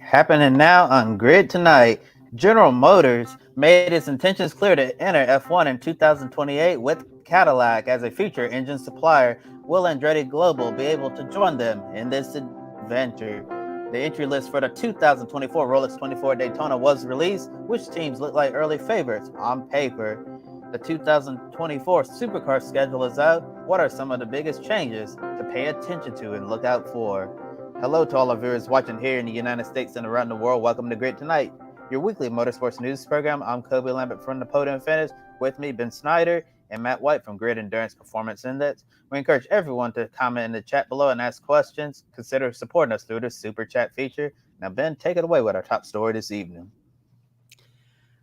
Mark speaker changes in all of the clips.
Speaker 1: Happening now on Grid Tonight, General Motors made its intentions clear to enter F1 in 2028 with Cadillac as a future engine supplier. Will Andretti Global be able to join them in this adventure? The entry list for the 2024 Rolex 24 Daytona was released. Which teams look like early favorites on paper? The 2024 Supercars schedule is out. What are some of the biggest changes to pay attention to and look out for? Hello to all our viewers watching here in the United States and around the world. Welcome to Grid Tonight, your weekly motorsports news program. I'm Kobe Lambert from the Podium Finish. With me, Ben Snyder and Matt White from Grid Endurance Performance Index. We encourage everyone to comment in the chat below and ask questions. Consider supporting us through the Super Chat feature. Now, Ben, take it away with our top story this evening.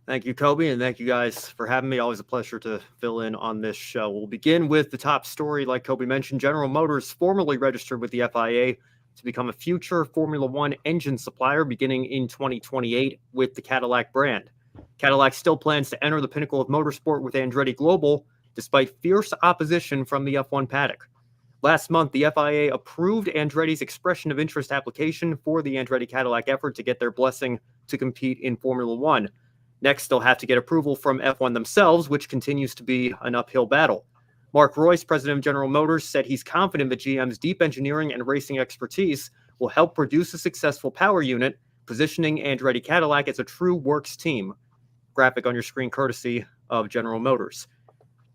Speaker 2: Thank you, Kobe, and thank you guys for having me. Always a pleasure to fill in on this show. We'll begin with the top story. Like Kobe mentioned, General Motors formally registered with the FIA to become a future Formula One engine supplier beginning in 2028 with the Cadillac brand. Cadillac still plans to enter the pinnacle of motorsport with Andretti Global, despite fierce opposition from the F1 paddock. Last month, the FIA approved Andretti's expression of interest application for the Andretti Cadillac effort to get their blessing to compete in Formula One. Next, they'll have to get approval from F1 themselves, which continues to be an uphill battle. Mark Royce, president of General Motors, said he's confident that GM's deep engineering and racing expertise will help produce a successful power unit, positioning Andretti Cadillac as a true works team. Graphic on your screen courtesy of General Motors.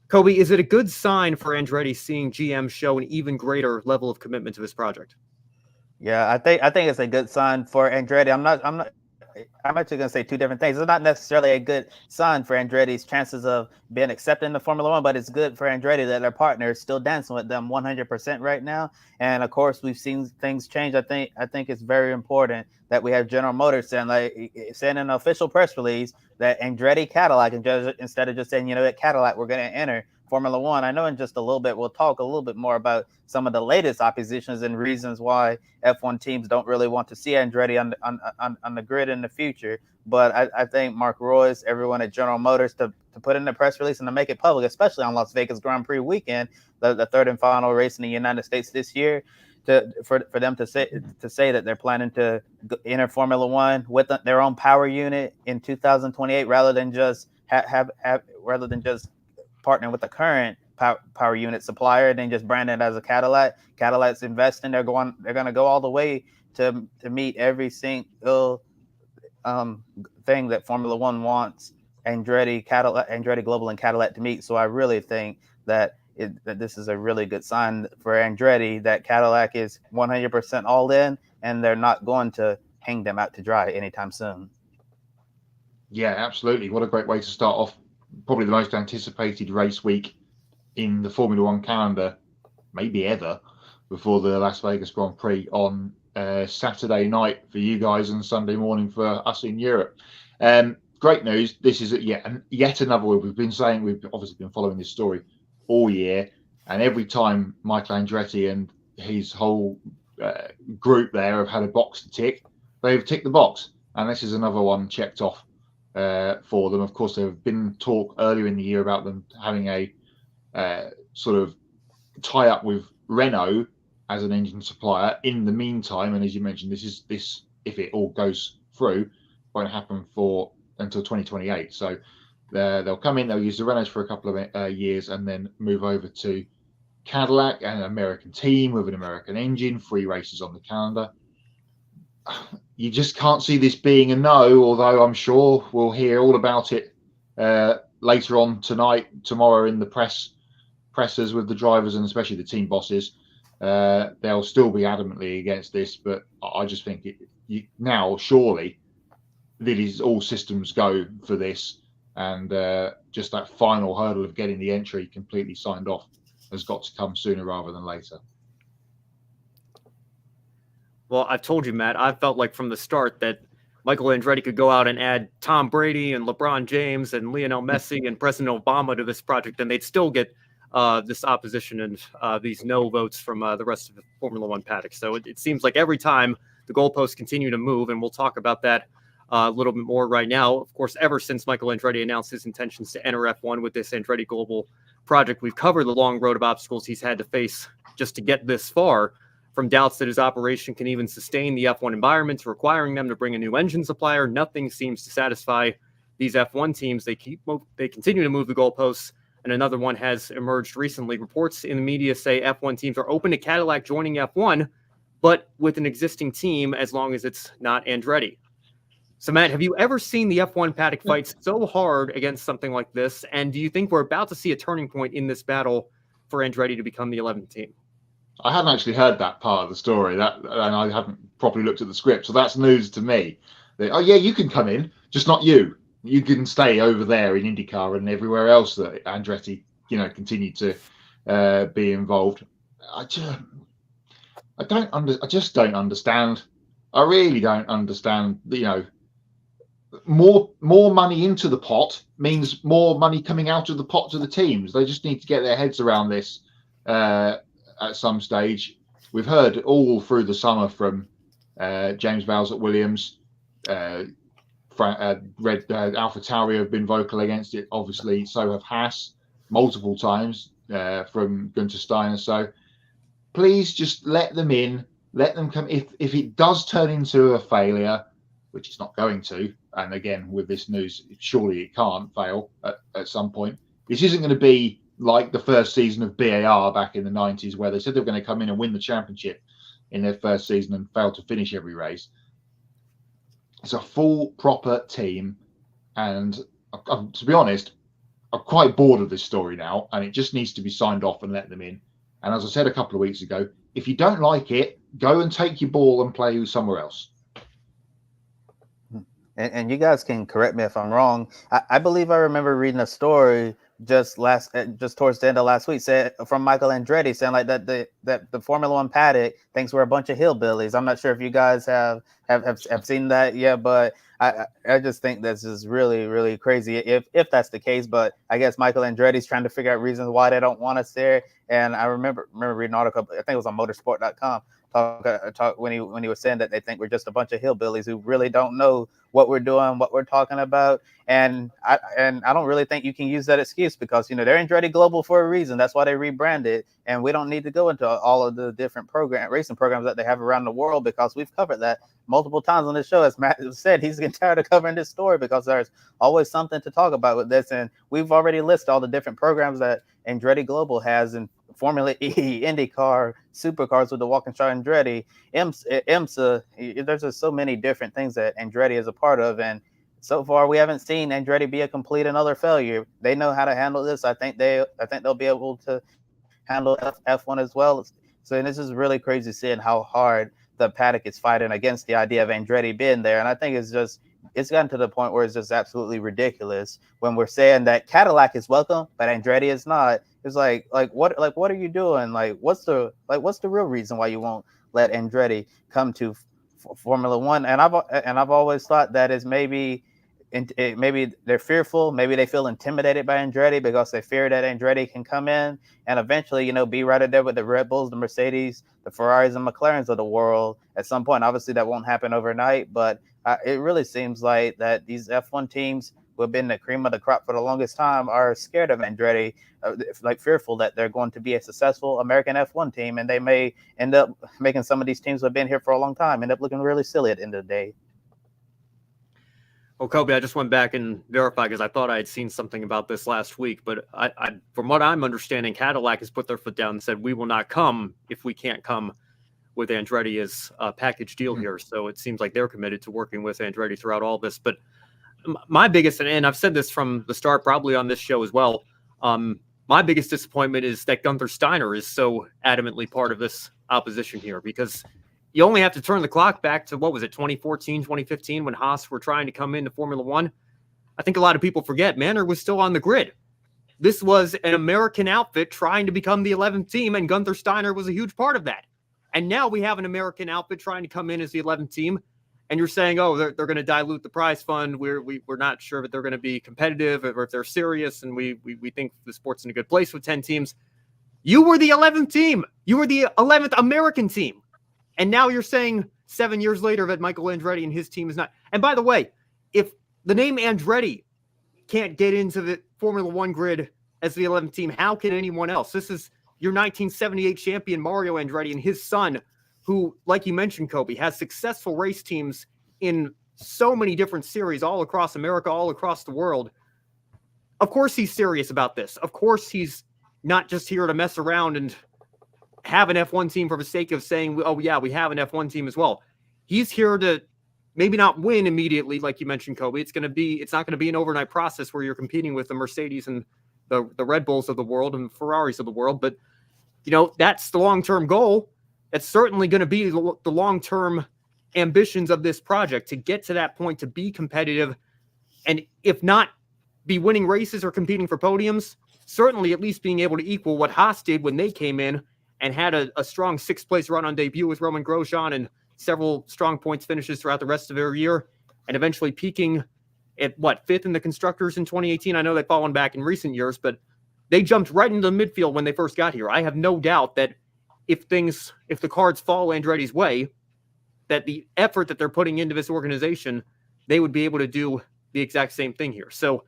Speaker 2: Kobe, is it a good sign for Andretti seeing GM show an even greater level of commitment to this project?
Speaker 1: Yeah, I think it's a good sign for Andretti. I'm actually going to say two different things. It's not necessarily a good sign for Andretti's chances of being accepted in the Formula One, but it's good for Andretti that their partner is still dancing with them 100% right now. And of course, we've seen things change. I think it's very important that we have General Motors saying an official press release that Andretti Cadillac, instead of just saying, at Cadillac, we're going to enter Formula One. I know in just a little bit, we'll talk a little bit more about some of the latest oppositions and reasons why F1 teams don't really want to see Andretti on the grid in the future. But I think Mark Royce, everyone at General Motors, to put in the press release and to make it public, especially on Las Vegas Grand Prix weekend, the third and final race in the United States this year, for them to say that they're planning to enter Formula One with their own power unit in 2028, rather than just partnering with the current power unit supplier and then just brand it as a Cadillac. Cadillac's investing. They're going to go all the way to meet every single thing that Formula One wants Andretti Global and Cadillac to meet. So I really think that this is a really good sign for Andretti that Cadillac is 100% all in, and they're not going to hang them out to dry anytime soon.
Speaker 3: Yeah, absolutely. What a great way to start off probably the most anticipated race week in the Formula One calendar, maybe ever, before the Las Vegas Grand Prix on Saturday night for you guys and Sunday morning for us in Europe. Great news. This is yet another way. We've obviously been following this story all year, and every time Michael Andretti and his whole group there have had a box to tick, they've ticked the box, and this is another one checked off for them. Of course, there have been talk earlier in the year about them having a sort of tie up with Renault as an engine supplier in the meantime. And as you mentioned, this if it all goes through, won't happen until 2028. So they'll come in, they'll use the Renaults for a couple of years, and then move over to Cadillac, an American team with an American engine, 3 races on the calendar. You just can't see this being a no, although I'm sure we'll hear all about it later on tonight, tomorrow in the pressers with the drivers and especially the team bosses. They'll still be adamantly against this, but I just think now surely it is all systems go for this, and just that final hurdle of getting the entry completely signed off has got to come sooner rather than later.
Speaker 2: Well, I've told you, Matt, I felt like from the start that Michael Andretti could go out and add Tom Brady and LeBron James and Lionel Messi and President Obama to this project, and they'd still get this opposition and these no votes from the rest of the Formula One paddock. So it seems like every time the goalposts continue to move, and we'll talk about that a little bit more right now. Of course, ever since Michael Andretti announced his intentions to enter F1 with this Andretti Global project, we've covered the long road of obstacles he's had to face just to get this far. From doubts that his operation can even sustain the F1 environment to requiring them to bring a new engine supplier, nothing seems to satisfy these F1 teams. They continue to move the goalposts, and another one has emerged recently. Reports in the media say F1 teams are open to Cadillac joining F1, but with an existing team as long as it's not Andretti. So, Matt, have you ever seen the F1 paddock fight so hard against something like this? And do you think we're about to see a turning point in this battle for Andretti to become the 11th team?
Speaker 3: I hadn't actually heard that part of the story, and I haven't properly looked at the script, so that's news to me. Oh yeah, you can come in, just not you. You can stay over there in IndyCar and everywhere else that Andretti, continue to be involved. I just don't understand. I really don't understand. More money into the pot means more money coming out of the pot to the teams. They just need to get their heads around this. At some stage, we've heard all through the summer from James Vowles at Williams, AlphaTauri have been vocal against it. Obviously, so have Haas multiple times from Gunther Steiner. So please just let them in, let them come. If it does turn into a failure, which it's not going to, and again with this news, surely it can't fail at some point. This isn't going to be like the first season of BAR back in the 90s, where they said they were going to come in and win the championship in their first season and failed to finish every race. It's a full, proper team. And to be honest, I'm quite bored of this story now, and it just needs to be signed off and let them in. And as I said a couple of weeks ago, if you don't like it, go and take your ball and play somewhere else.
Speaker 1: And you guys can correct me if I'm wrong. I believe I remember reading a story just towards the end of last week, said from Michael Andretti, saying like that the Formula One paddock thinks we're a bunch of hillbillies. I'm not sure if you guys have seen that yet, but I just think this is really, really crazy if that's the case. But I guess Michael Andretti's trying to figure out reasons why they don't want us there. And I remember reading an article, I think it was on motorsport.com, talk when he was saying that they think we're just a bunch of hillbillies who really don't know what we're doing, what we're talking about. And I don't really think you can use that excuse, because they're Andretti Global for a reason. That's why they rebranded, and we don't need to go into all of the different racing programs that they have around the world, because we've covered that multiple times on this show. As Matt said, he's getting tired of covering this story because there's always something to talk about with this, and we've already listed all the different programs that Andretti Global has in Formula E, IndyCar, Supercars with the Walkinshaw Andretti, IMSA. There's just so many different things that Andretti is a part of, and so far we haven't seen Andretti be a complete and utter failure. They know how to handle this. I think they'll be able to handle F1 as well. So this is really crazy seeing how hard the paddock is fighting against the idea of Andretti being there, and I think it's gotten to the point where it's just absolutely ridiculous when we're saying that Cadillac is welcome, but Andretti is not. It's like what are you doing? What's the real reason why you won't let Andretti come to Formula One? And I've always thought that is maybe they're fearful, maybe they feel intimidated by Andretti because they fear that Andretti can come in and eventually, be right there with the Red Bulls, the Mercedes, the Ferraris, and McLarens of the world at some point. Obviously, that won't happen overnight, but it really seems like that these F1 teams who have been the cream of the crop for the longest time are scared of Andretti, fearful that they're going to be a successful American F1 team, and they may end up making some of these teams who have been here for a long time end up looking really silly at the end of the day.
Speaker 2: Well, Kobe, I just went back and verified because I thought I had seen something about this last week. But I, from what I'm understanding, Cadillac has put their foot down and said, we will not come if we can't come with Andretti as a package deal here. So it seems like they're committed to working with Andretti throughout all this. But my biggest, and I've said this from the start, probably on this show as well, my biggest disappointment is that Gunther Steiner is so adamantly part of this opposition here, because you only have to turn the clock back to, 2014, 2015, when Haas were trying to come into Formula One. I think a lot of people forget Manor was still on the grid. This was an American outfit trying to become the 11th team, and Gunther Steiner was a huge part of that. And now we have an American outfit trying to come in as the 11th team, and you're saying, oh, they're going to dilute the prize fund. We're not sure that they're going to be competitive or if they're serious, and we think the sport's in a good place with 10 teams. You were the 11th team. You were the 11th American team. And now you're saying 7 years later that Michael Andretti and his team is not. And by the way, if the name Andretti can't get into the Formula One grid as the 11th team, how can anyone else? This is your 1978 champion Mario Andretti and his son who, like you mentioned, Kobe, has successful race teams in so many different series all across America, all across the world. Of course he's serious about this. Of course he's not just here to mess around and have an F1 team for the sake of saying, oh, yeah, we have an F1 team as well. He's here to maybe not win immediately, like you mentioned, Kobe. It's not going to be an overnight process where you're competing with the Mercedes and the Red Bulls of the world and Ferraris of the world. But, that's the long-term goal. It's certainly going to be the long-term ambitions of this project to get to that point, to be competitive. And if not be winning races or competing for podiums, certainly at least being able to equal what Haas did when they came in and had a strong sixth-place run on debut with Roman Grosjean and several strong points finishes throughout the rest of their year, and eventually peaking at, fifth in the Constructors in 2018? I know they've fallen back in recent years, but they jumped right into the midfield when they first got here. I have no doubt that if the cards fall Andretti's way, that the effort that they're putting into this organization, they would be able to do the exact same thing here. So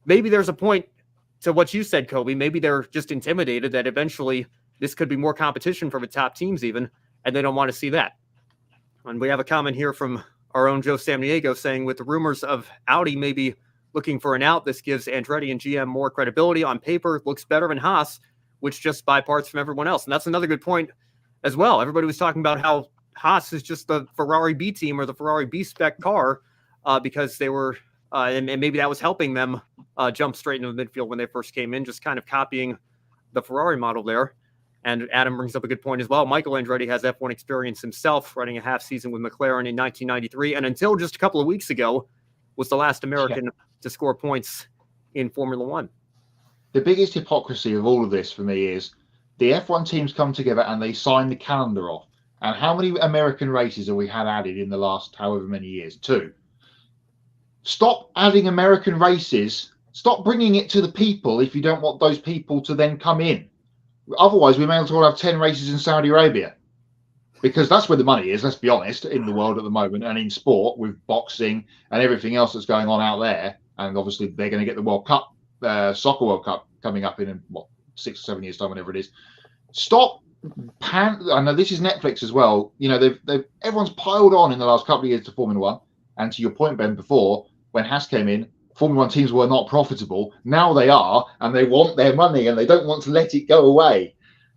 Speaker 2: maybe there's a point to what you said, Kobe. Maybe they're just intimidated that eventually this could be more competition for the top teams even, and they don't want to see that. And we have a comment here from our own Joe Samniego saying, with the rumors of Audi maybe looking for an out, this gives Andretti and GM more credibility. On paper, looks better than Haas, which just buy parts from everyone else. And that's another good point as well. Everybody was talking about how Haas is just the Ferrari B team or the Ferrari B spec car because they were, and maybe that was helping them jump straight into the midfield when they first came in, just kind of copying the Ferrari model there. And Adam brings up a good point as well. Michael Andretti has F1 experience himself, running a half season with McLaren in 1993, and until just a couple of weeks ago, was the last American to score points in Formula One.
Speaker 3: The biggest hypocrisy of all of this for me is the F1 teams come together and they sign the calendar off. And how many American races have we had added in the last however many years? 2. Stop adding American races. Stop bringing it to the people if you don't want those people to then come in. Otherwise, we may as well have 10 races in Saudi Arabia, because that's where the money is, let's be honest, in the world at the moment, and in sport with boxing and everything else that's going on out there. And obviously they're going to get the World Cup, Soccer World Cup coming up in 6 or 7 years time, whenever it is. Stop. I know this is Netflix as well. Everyone's piled on in the last couple of years to Formula One. And to your point, Ben, before, when Haas came in, Formula One teams were not profitable. Now they are, and they want their money, and they don't want to let it go away.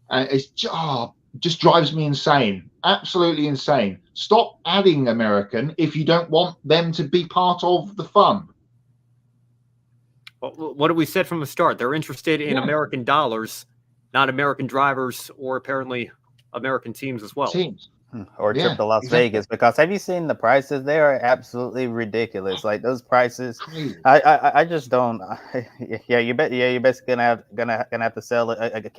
Speaker 3: And it's just drives me insane. Absolutely insane. Stop adding American if you don't want them to be part of the fun.
Speaker 2: Well, what have we said from the start? They're interested in American dollars, not American drivers, or apparently American teams as well.
Speaker 3: Teams.
Speaker 1: Or a trip to Las Vegas, because have you seen the prices? They are absolutely ridiculous. Like those prices, I just don't. You're basically gonna have to sell a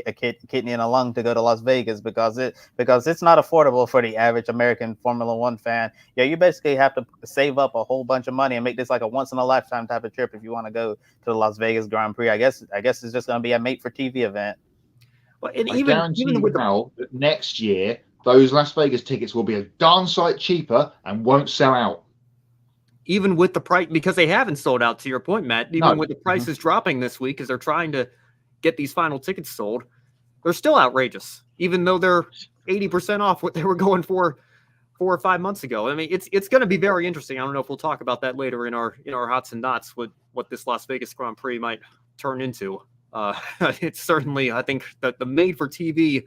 Speaker 1: kidney and a lung to go to Las Vegas because it's not affordable for the average American Formula One fan. Yeah, you basically have to save up a whole bunch of money and make this like a once in a lifetime type of trip if you want to go to the Las Vegas Grand Prix. I guess it's just gonna be a made for TV event.
Speaker 3: Well, and even with next year, those Las Vegas tickets will be a darn sight cheaper and won't sell out.
Speaker 2: Even with the price, because they haven't sold out, to your point, Matt, even with the prices dropping this week as they're trying to get these final tickets sold, they're still outrageous, even though they're 80% off what they were going for 4 or 5 months ago. I mean, it's going to be very interesting. I don't know if we'll talk about that later in our Hots and Knots, what this Las Vegas Grand Prix might turn into. It's certainly, I think, that the made for TV,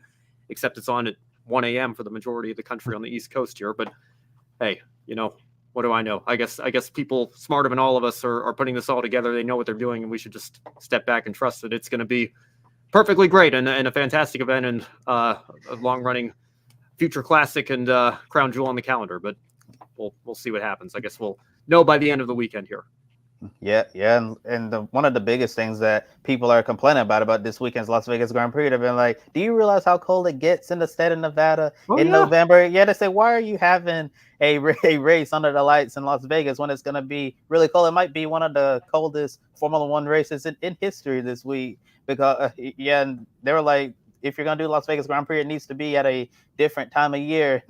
Speaker 2: except it's on at 1 a.m. for the majority of the country on the East Coast here. But hey, what do I know? I guess people smarter than all of us are putting this all together. They know what they're doing, and we should just step back and trust that it's going to be perfectly great and a fantastic event and a long-running future classic and crown jewel on the calendar. But we'll see what happens. I guess we'll know by the end of the weekend here.
Speaker 1: Yeah, and one of the biggest things that people are complaining about this weekend's Las Vegas Grand Prix, they've been like, do you realize how cold it gets in the state of Nevada November? Yeah, they say, why are you having a race under the lights in Las Vegas when it's going to be really cold? It might be one of the coldest Formula One races in history this week because, and they were like, if you're going to do Las Vegas Grand Prix, it needs to be at a different time of year,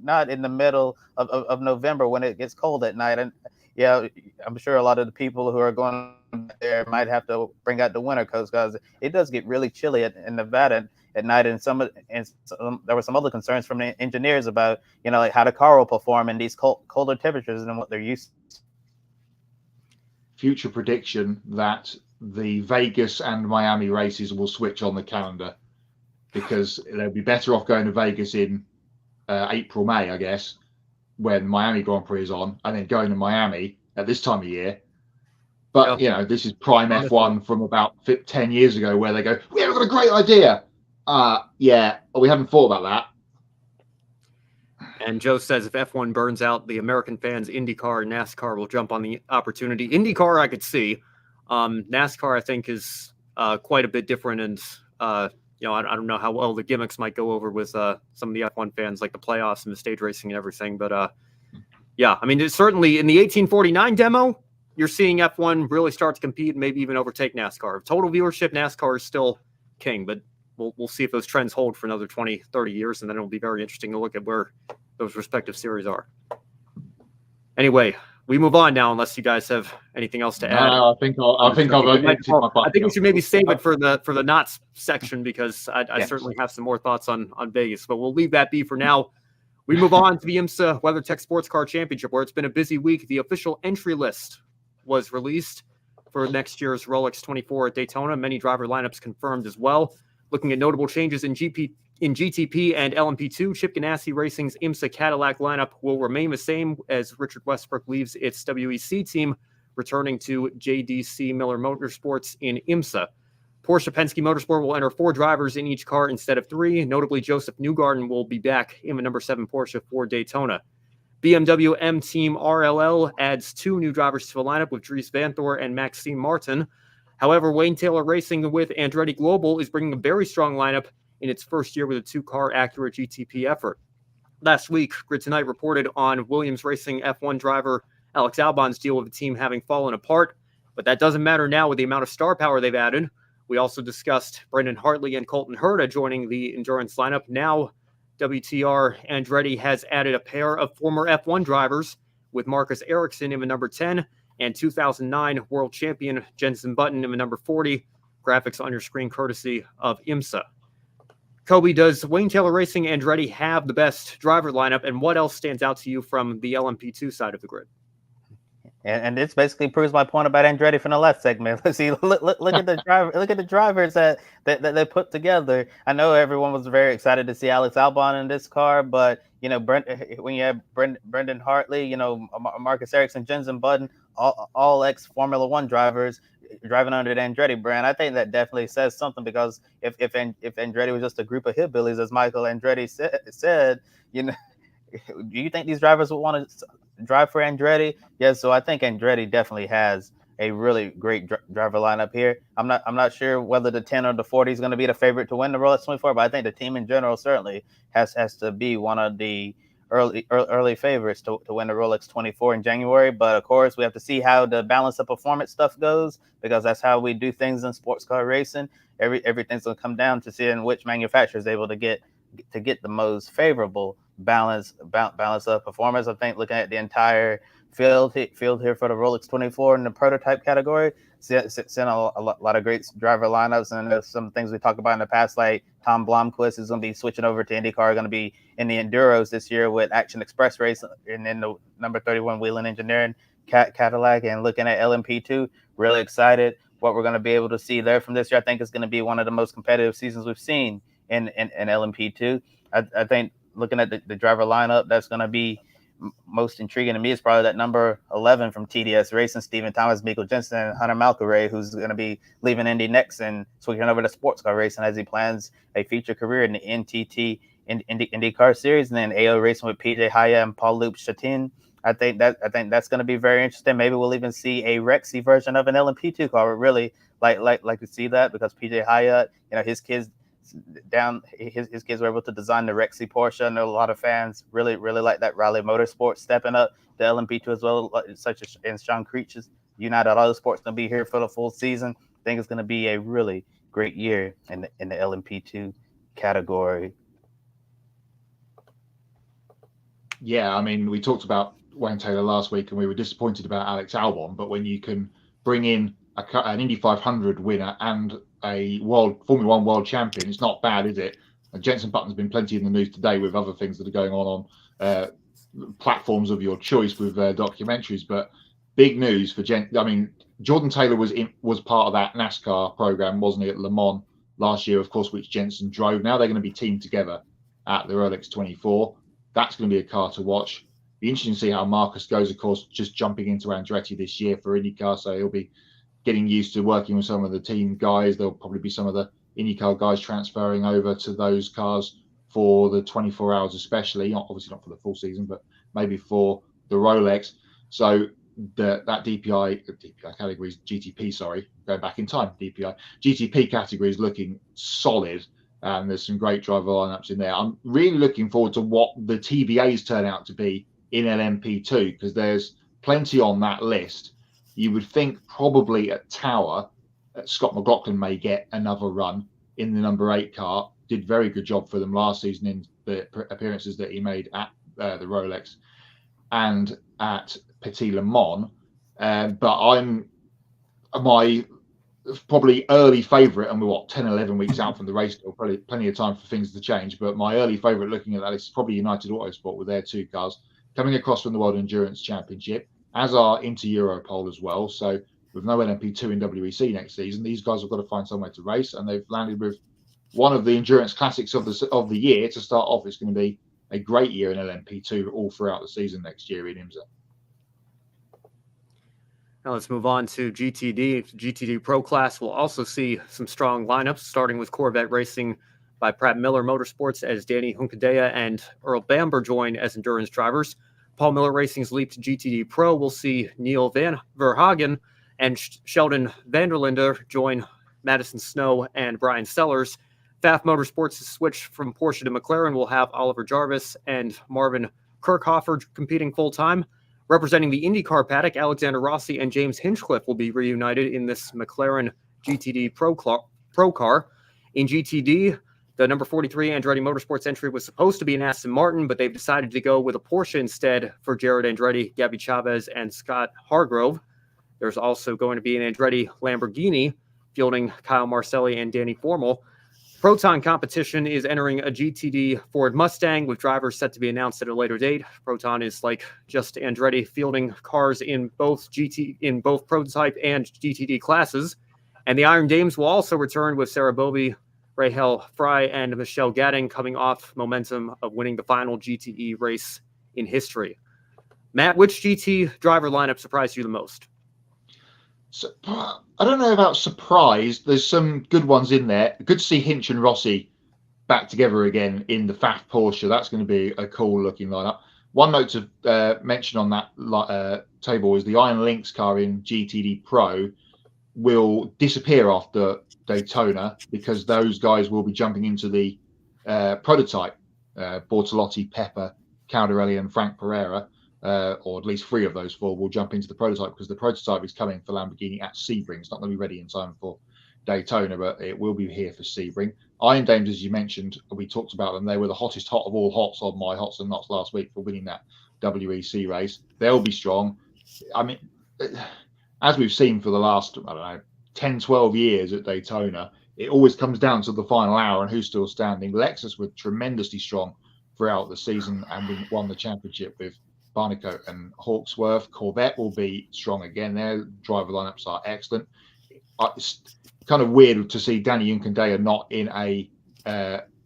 Speaker 1: not in the middle of November when it gets cold at night. And yeah, I'm sure a lot of the people who are going there might have to bring out the winter coats because it does get really chilly in Nevada. at night, and there were some other concerns from the engineers about, like how the car will perform in these colder temperatures than what they're used to.
Speaker 3: Future prediction that the Vegas and Miami races will switch on the calendar, because they'll be better off going to Vegas in April, May, I guess, when Miami Grand Prix is on, and then going to Miami at this time of year. But, this is prime F1 from about 10 years ago, where they go, we've got a great idea. We haven't thought about that.
Speaker 2: And Joe says if F1 burns out, the American fans, IndyCar and NASCAR will jump on the opportunity. IndyCar, I could see. NASCAR, I think, is quite a bit different. And, I don't know how well the gimmicks might go over with some of the F1 fans, like the playoffs and the stage racing and everything. But, I mean, it's certainly in the 1849 demo, you're seeing F1 really start to compete and maybe even overtake NASCAR. Total viewership, NASCAR is still king, but we'll see if those trends hold for another 20, 30 years, and then it'll be very interesting to look at where those respective series are. Anyway, we move on now, unless you guys have anything else to add.
Speaker 3: No, I think
Speaker 2: we should maybe save it for the knots section, because I certainly have some more thoughts on Vegas, but we'll leave that be for now. We move on to the IMSA WeatherTech Sports Car Championship, where it's been a busy week. The official entry list was released for next year's Rolex 24 at Daytona. Many driver lineups confirmed as well. Looking at notable changes in GTP and LMP2, Chip Ganassi Racing's IMSA Cadillac lineup will remain the same as Richard Westbrook leaves its WEC team, returning to JDC Miller Motorsports in IMSA. Porsche Penske Motorsport will enter 4 drivers in each car instead of 3. Notably, Joseph Newgarden will be back in the number 7 Porsche for Daytona. BMW M Team RLL adds 2 new drivers to the lineup with Dries Vanthoor and Maxime Martin. However, Wayne Taylor Racing with Andretti Global is bringing a very strong lineup in its first year with a 2-car Acura GTP effort. Last week, Grid Tonight reported on Williams Racing F1 driver Alex Albon's deal with the team having fallen apart, but that doesn't matter now with the amount of star power they've added. We also discussed Brendan Hartley and Colton Herta joining the endurance lineup. Now, WTR Andretti has added a pair of former F1 drivers with Marcus Ericsson in the number 10 and 2009 world champion Jenson Button in the number 40. Graphics on your screen courtesy of IMSA. Kobe, does Wayne Taylor Racing Andretti have the best driver lineup, and what else stands out to you from the LMP2 side of the grid?
Speaker 1: And this basically proves my point about Andretti from the last segment. Let's see, look at the driver, look at the drivers that they put together. I know everyone was very excited to see Alex Albon in this car, but when you have Brendan Hartley, Marcus Ericsson, Jenson Button, all ex Formula One drivers driving under the Andretti brand, I think that definitely says something, because if Andretti was just a group of hillbillies, as Michael Andretti said, do you think these drivers would want to drive for Andretti? Yes, so I think Andretti definitely has a really great driver lineup here. I'm not sure whether the 10 or the 40 is going to be the favorite to win the Rolex 24, but I think the team in general certainly has to be one of the early favorites to win the Rolex 24 in January. But of course, we have to see how the balance of performance stuff goes, because that's how we do things in sports car racing. Everything's going to come down to seeing which manufacturer is able to get the most favorable balance of performance. I think looking at the entire field here for the Rolex 24 in the prototype category, seeing a lot of great driver lineups, and there's some things we talked about in the past, like Tom Blomqvist is going to be switching over to IndyCar, going to be in the Enduros this year with Action Express Race, and then the number 31 Whelen Engineering Cadillac. And looking at LMP2, really excited what we're going to be able to see there from this year. I think it's going to be one of the most competitive seasons we've seen in LMP2. I think looking at the driver lineup, that's going to be most intriguing to me is probably that number 11 from TDS Racing, Stephen Thomas, Miko Jensen, and Hunter Malcaray, who's going to be leaving Indy next and switching over to sports car racing as he plans a future career in the NTT IndyCar Series, and then AO Racing with PJ Haya and Paul-Luc Chatin. I think that's going to be very interesting. Maybe we'll even see a Rexy version of an LMP2 car. We're really like to see that, because PJ Haya, his kids were able to design the Rexy Porsche. I know a lot of fans really like that. Raleigh Motorsports stepping up to LMP2 as well, such as and Sean Creech's United Auto Sports going to be here for the full season. I think it's going to be a really great year in the LMP2 category.
Speaker 3: Yeah, I mean, we talked about Wayne Taylor last week, and we were disappointed about Alex Albon, but when you can bring in an Indy 500 winner and a Formula One world champion. It's not bad, is it? And Jenson Button's been plenty in the news today with other things that are going on platforms of your choice with documentaries. But big news for Jordan Taylor was part of that NASCAR program, wasn't he, at Le Mans last year, of course, which Jenson drove. Now they're going to be teamed together at the Rolex 24. That's going to be a car to watch. Be interesting to see how Marcus goes, of course, just jumping into Andretti this year for IndyCar. So he'll be getting used to working with some of the team guys. There'll probably be some of the IndyCar guys transferring over to those cars for the 24 hours, especially, obviously not for the full season, but maybe for the Rolex. So that DPI category is GTP, going back in time, GTP category is looking solid. And there's some great driver lineups in there. I'm really looking forward to what the TBAs turn out to be in LMP2, because there's plenty on that list. You would think probably at Tower, Scott McLaughlin may get another run in the number 8 car. Did very good job for them last season in the appearances that he made at the Rolex and at Petit Le Mans. But I'm my probably early favourite, and we're 10, 11 weeks out from the race, still probably plenty of time for things to change. But my early favourite looking at that is probably United Autosport with their 2 cars coming across from the World Endurance Championship, as are Inter-Europol as well. So with no LMP2 in WEC next season, these guys have got to find somewhere to race, and they've landed with one of the endurance classics of the year to start off. It's going to be a great year in LMP2 all throughout the season next year in IMSA.
Speaker 2: Now let's move on to GTD. GTD Pro Class will also see some strong lineups, starting with Corvette Racing by Pratt Miller Motorsports as Danny Hunkadea and Earl Bamber join as endurance drivers. Paul Miller Racing's leap to GTD Pro will see Neil Van Verhagen and Sheldon Vanderlinde join Madison Snow and Brian Sellers. Pfaff Motorsports' switch from Porsche to McLaren will have Oliver Jarvis and Marvin Kirchhofer competing full-time. Representing the IndyCar paddock, Alexander Rossi and James Hinchcliffe will be reunited in this McLaren GTD Pro car. In GTD, the number 43 Andretti Motorsports entry was supposed to be an Aston Martin, but they've decided to go with a Porsche instead for Jared Andretti, Gabby Chavez, and Scott Hargrove. There's also going to be an Andretti Lamborghini fielding Kyle Marcelli and Danny Formal. Proton competition is entering a GTD Ford Mustang with drivers set to be announced at a later date. Proton is like just Andretti fielding cars in both prototype and GTD classes. And the Iron Dames will also return with Sarah Bovey, Rahel Fry, and Michelle Gadding coming off momentum of winning the final GTE race in history. Matt, which GT driver lineup surprised you the most?
Speaker 3: So, I don't know about surprised. There's some good ones in there. Good to see Hinch and Rossi back together again in the Pfaff Porsche. That's going to be a cool looking lineup. One note to mention on that table is the Iron Lynx car in GTD Pro will disappear after Daytona because those guys will be jumping into the prototype. Bortolotti, Pepper, Caldarelli, and Frank Pereira. Or at least 3 of those 4 will jump into the prototype because the prototype is coming for Lamborghini at Sebring. It's not going to be ready in time for Daytona, but it will be here for Sebring. Iron Dames, as you mentioned, we talked about them. They were the hottest hot of all hots on my Hots and Knots last week for winning that WEC race. They'll be strong. I mean, as we've seen for the last, 10, 12 years at Daytona, it always comes down to the final hour and who's still standing. Lexus were tremendously strong throughout the season and won the championship with Barnicoat and Hawksworth. Corvette will be strong again. Their driver lineups are excellent. It's kind of weird to see Danny Hunkadea not in a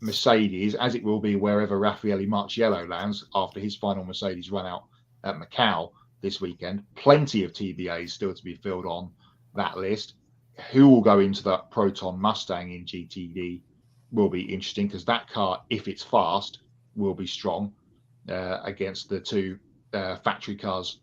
Speaker 3: Mercedes, as it will be wherever Raffaele Marciello lands after his final Mercedes run out at Macau this weekend. Plenty of TBAs still to be filled on that list. Who will go into that Proton Mustang in GTD will be interesting because that car, if it's fast, will be strong against the 2 factory cars,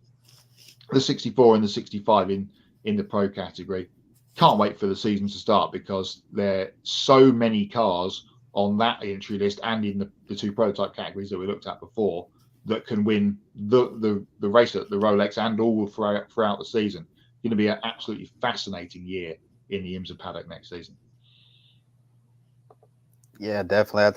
Speaker 3: the 64 and the 65 in the pro category. Can't wait for the season to start because there are so many cars on that entry list and in the 2 prototype categories that we looked at before that can win the race at the Rolex and all throughout the season. It's going to be an absolutely fascinating year in the IMSA paddock next season.
Speaker 1: Yeah, definitely. I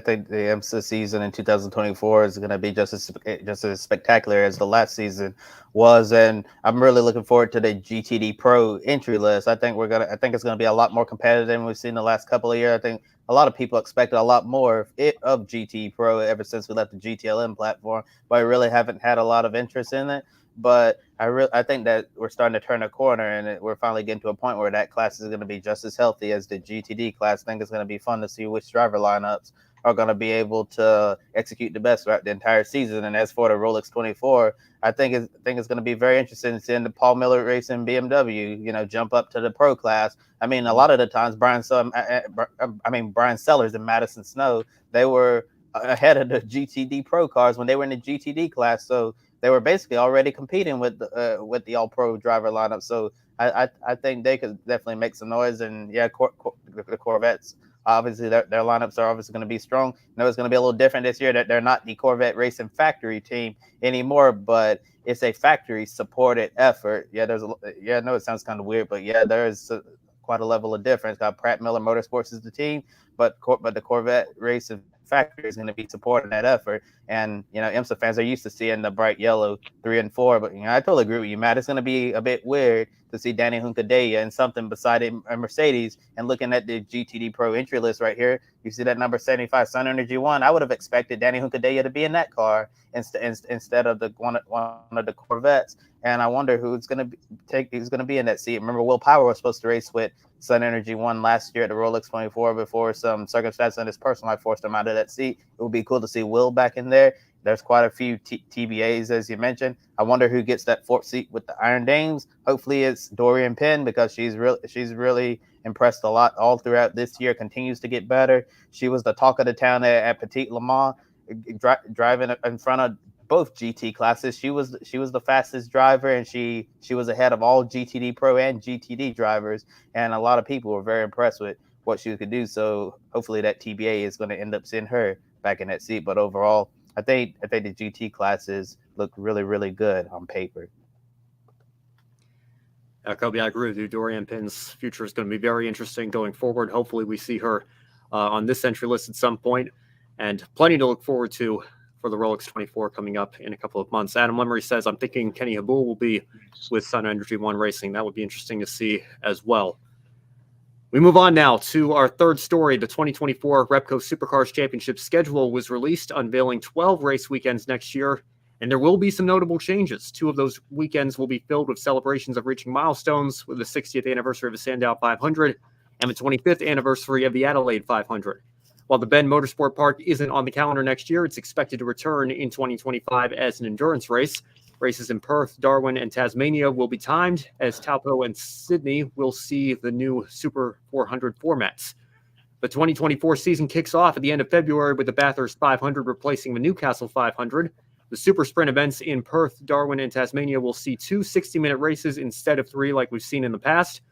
Speaker 1: think the IMSA season in 2024 is going to be just as spectacular as the last season was, and I'm really looking forward to the GTD Pro entry list. I think it's gonna be a lot more competitive than we've seen the last couple of years. I think a lot of people expected a lot more of GT Pro ever since we left the GTLM platform, but I really haven't had a lot of interest in it. But I think that we're starting to turn a corner, and we're finally getting to a point where that class is going to be just as healthy as the GTD class. I think it's going to be fun to see which driver lineups are going to be able to execute the best throughout the entire season. And as for the Rolex 24, I think it's going to be very interesting seeing the Paul Miller Racing BMW, jump up to the pro class. I mean, a lot of the times Brian Sellers and Madison Snow, they were ahead of the GTD Pro cars when they were in the GTD class. So they were basically already competing with the All Pro driver lineup. So I think they could definitely make some noise. And yeah, the Corvettes, obviously their lineups are obviously going to be strong. It's going to be a little different this year that they're not the Corvette Racing factory team anymore, but it's a factory supported effort. Yeah, I know it sounds kind of weird, but yeah, there is quite a level of difference. Got Pratt Miller Motorsports is the team, but the Corvette Racing factory is going to be supporting that effort. And IMSA fans are used to seeing the bright yellow 3 and 4, but I totally agree with you, Matt. It's going to be a bit weird to see Danny Hunkadea and something beside a Mercedes. And looking at the GTD Pro entry list right here, you see that number 75 Sun Energy One. I would have expected Danny Hunkadea to be in that car instead of one of the Corvettes. And I wonder who's going to be in that seat. Remember, Will Power was supposed to race with Sun Energy One last year at the Rolex 24 before some circumstances in his personal life forced him out of that seat. It would be cool to see Will back in there. There's quite a few TBAs, as you mentioned. I wonder who gets that fourth seat with the Iron Dames. Hopefully it's Dorian Penn, because she's really impressed a lot all throughout this year, continues to get better. She was the talk of the town at Petit Le Mans, driving in front of both GT classes. She was the fastest driver, and she was ahead of all GTD Pro and GTD drivers, and a lot of people were very impressed with what she could do. So hopefully that TBA is going to end up seeing her back in that seat. But overall, I think the GT classes look really, really good on paper.
Speaker 2: Kobe, I agree with you. Dorian Penn's future is going to be very interesting going forward. Hopefully we see her on this entry list at some point, and plenty to look forward to for the Rolex 24 coming up in a couple of months. Adam Lemery says, I'm thinking Kenny Habul will be with Sun Energy One Racing. That would be interesting to see as well. We move on now to our third story. The 2024 Repco Supercars Championship schedule was released, unveiling 12 race weekends next year, and there will be some notable changes. 2 of those weekends will be filled with celebrations of reaching milestones, with the 60th anniversary of the Sandow 500 and the 25th anniversary of the Adelaide 500. While the Bend Motorsport Park isn't on the calendar next year, it's expected to return in 2025 as an endurance race. Races in Perth, Darwin, and Tasmania will be timed, as Taupo and Sydney will see the new Super 400 formats. The 2024 season kicks off at the end of February with the Bathurst 500 replacing the Newcastle 500. The Super Sprint events in Perth, Darwin, and Tasmania will see 2 60-minute races instead of 3 like we've seen in the past.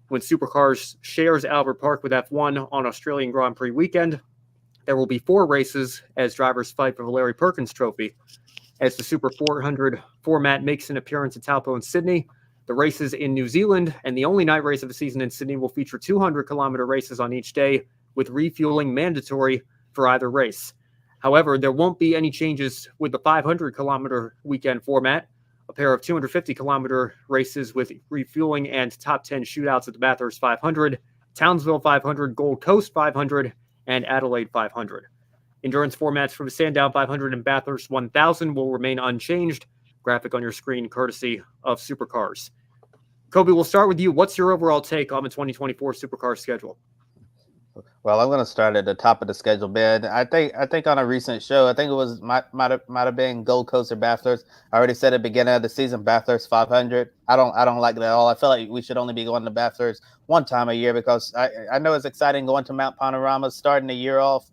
Speaker 2: When Supercars shares Albert Park with F1 on Australian Grand Prix weekend, there will be 4 races as drivers fight for the Larry Perkins Trophy. As the Super 400 format makes an appearance at Taupo and Sydney, the races in New Zealand and the only night race of the season in Sydney will feature 200-kilometer races on each day, with refueling mandatory for either race. However, there won't be any changes with the 500-kilometer weekend format. A pair of 250-kilometer races with refueling and top 10 shootouts at the Bathurst 500, Townsville 500, Gold Coast 500, and Adelaide 500. Endurance formats for the Sandown 500 and Bathurst 1000 will remain unchanged. Graphic on your screen, courtesy of Supercars. Kobe, we'll start with you. What's your overall take on the 2024 Supercars schedule?
Speaker 1: Well, I'm going to start at the top of the schedule, Ben. I think on a recent show, I think it was might have been Gold Coast or Bathurst. I already said at the beginning of the season, Bathurst 500. I don't like that at all. I feel like we should only be going to Bathurst one time a year, because I know it's exciting going to Mount Panorama, starting the year off.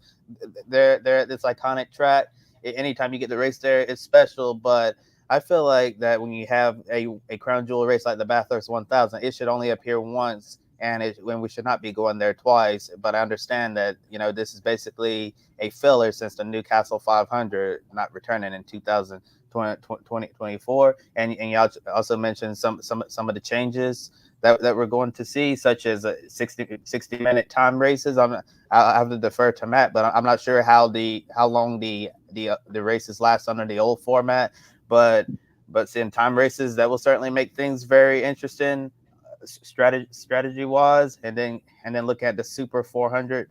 Speaker 1: They're at this iconic track. Anytime you get to race there, it's special. But I feel like that when you have a crown jewel race like the Bathurst 1000, it should only appear once, and when we should not be going there twice. But I understand that this is basically a filler, since the Newcastle 500 not returning in 2025. 2024. And you also mentioned some of the changes that we're going to see, such as 60-minute time races. I'll have to defer to Matt, but I'm not sure how long the races last under the old format. But seeing time races, that will certainly make things very interesting, strategy wise. And then look at the Super 400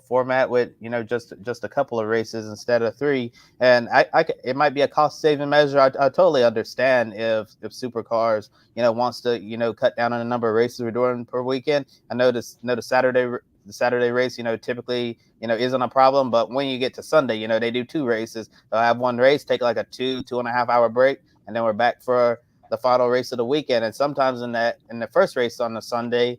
Speaker 1: format with just a couple of races instead of 3. And it might be a cost saving measure. I totally understand if Supercars wants to cut down on the number of races we're doing per weekend. I know the Saturday race typically isn't a problem, but when you get to Sunday, they do 2 races. They'll have one race, take like a 2.5 hour break, and then we're back for the final race of the weekend. And sometimes in the first race on the Sunday,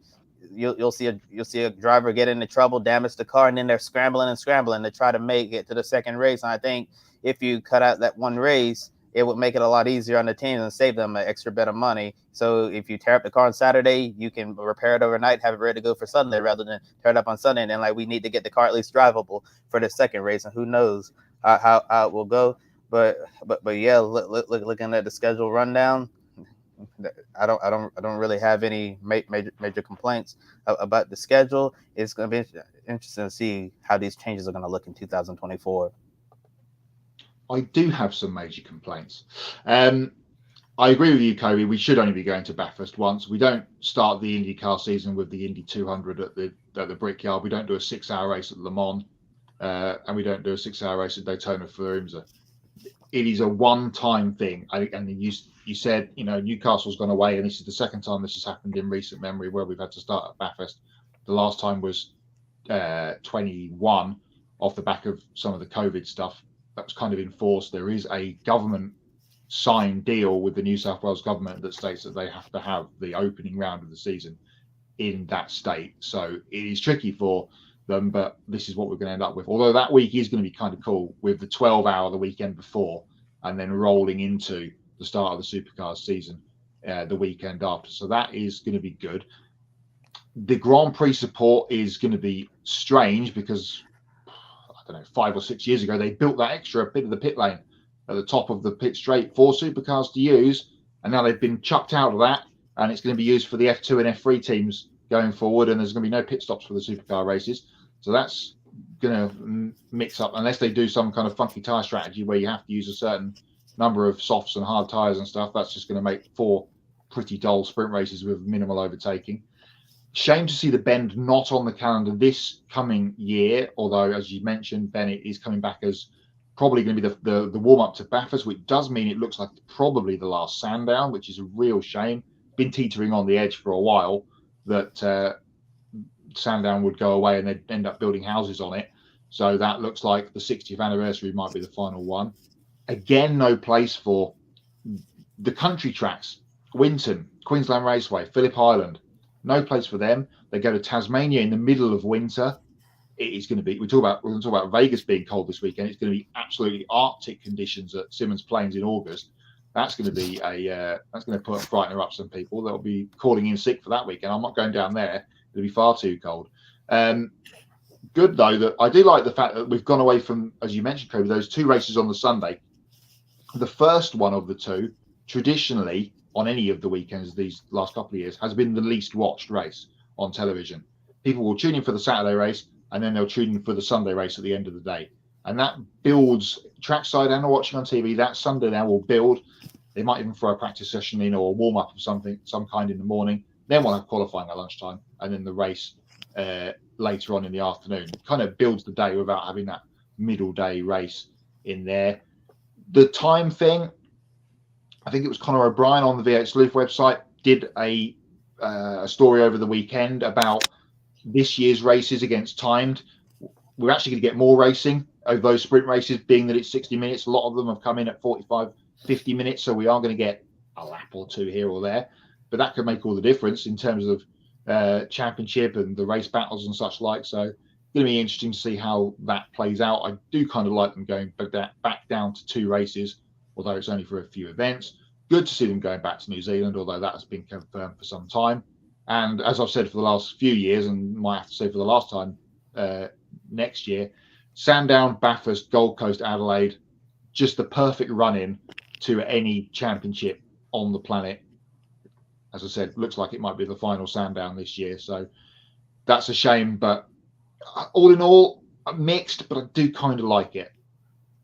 Speaker 1: you'll see a driver get into trouble, damage the car, and then they're scrambling to try to make it to the second race. And I think if you cut out that one race, it would make it a lot easier on the teams and save them an extra bit of money. So if you tear up the car on Saturday, you can repair it overnight, have it ready to go for Sunday, rather than tear it up on Sunday. And then we need to get the car at least drivable for the second race, and who knows how it will go. But yeah, looking at the schedule rundown, I don't really have any major complaints about the schedule. It's going to be interesting to see how these changes are going to look in 2024.
Speaker 3: I do have some major complaints. I agree with you, Kobe. We should only be going to Bathurst once. We don't start the IndyCar season with the Indy 200 at the Brickyard. We don't do a 6-hour race at Le Mans, and we don't do a 6-hour race at Daytona for IMSA. It is a one-time thing. And you said, Newcastle's gone away, and this is the second time this has happened in recent memory where we've had to start at Bathurst. The last time was 21 off the back of some of the COVID stuff. That was kind of enforced. There is a government signed deal with the New South Wales government that states that they have to have the opening round of the season in that state. So it is tricky for them, but this is what we're going to end up with. Although that week is going to be kind of cool with the 12-hour the weekend before, and then rolling into the start of the Supercars season the weekend after. So that is going to be good. The Grand Prix support is going to be strange because, I don't know, 5 or 6 years ago, they built that extra bit of the pit lane at the top of the pit straight for Supercars to use. And now they've been chucked out of that, and it's going to be used for the F2 and F3 teams going forward. And there's going to be no pit stops for the Supercar races. So that's going to mix up, unless they do some kind of funky tyre strategy where you have to use a certain number of softs and hard tyres and stuff. That's just going to make 4 pretty dull sprint races with minimal overtaking. Shame to see the Bend not on the calendar this coming year, although, as you mentioned, Bennett is coming back as probably going to be the warm-up to Bathurst, which does mean it looks like probably the last Sandown, which is a real shame. Been teetering on the edge for a while that Sandown would go away and they'd end up building houses on it. So that looks like the 60th anniversary might be the final one. Again, no place for the country tracks. Winton, Queensland Raceway, Phillip Island. No place for them. They go to Tasmania in the middle of winter. It is going to be. We're going to talk about Vegas being cold this weekend. It's going to be absolutely Arctic conditions at Symonds Plains in August. That's going to be that's going to frighten up some people. They'll be calling in sick for that weekend. I'm not going down there. It'll be far too cold. Good though that I do like the fact that we've gone away from, as you mentioned, Kobe, those 2 races on the Sunday. The first one of the 2, traditionally, on any of the weekends these last couple of years, has been the least watched race on television. People will tune in for the Saturday race, and then they'll tune in for the Sunday race at the end of the day. And that builds trackside and watching on TV. That Sunday now will build. They might even throw a practice session in or a warm-up of some kind in the morning. Then we'll have qualifying at lunchtime, and then the race later on in the afternoon. It kind of builds the day without having that middle day race in there. The time thing, I think it was Conor O'Brien on the V8 Sleuth website did a story over the weekend about this year's races against timed. We're actually going to get more racing over those sprint races, being that it's 60 minutes. A lot of them have come in at 45, 50 minutes, so we are going to get a lap or 2 here or there. But that could make all the difference in terms of championship and the race battles and such like. So it's going to be interesting to see how that plays out. I do kind of like them going back down to 2 races, although it's only for a few events. Good to see them going back to New Zealand, although that has been confirmed for some time. And as I've said for the last few years, and might have to say for the last time next year, Sandown, Bathurst, Gold Coast, Adelaide, just the perfect run-in to any championship on the planet. As I said, looks like it might be the final Sandown this year. So that's a shame. But all in all, I'm mixed, but I do kind of like it.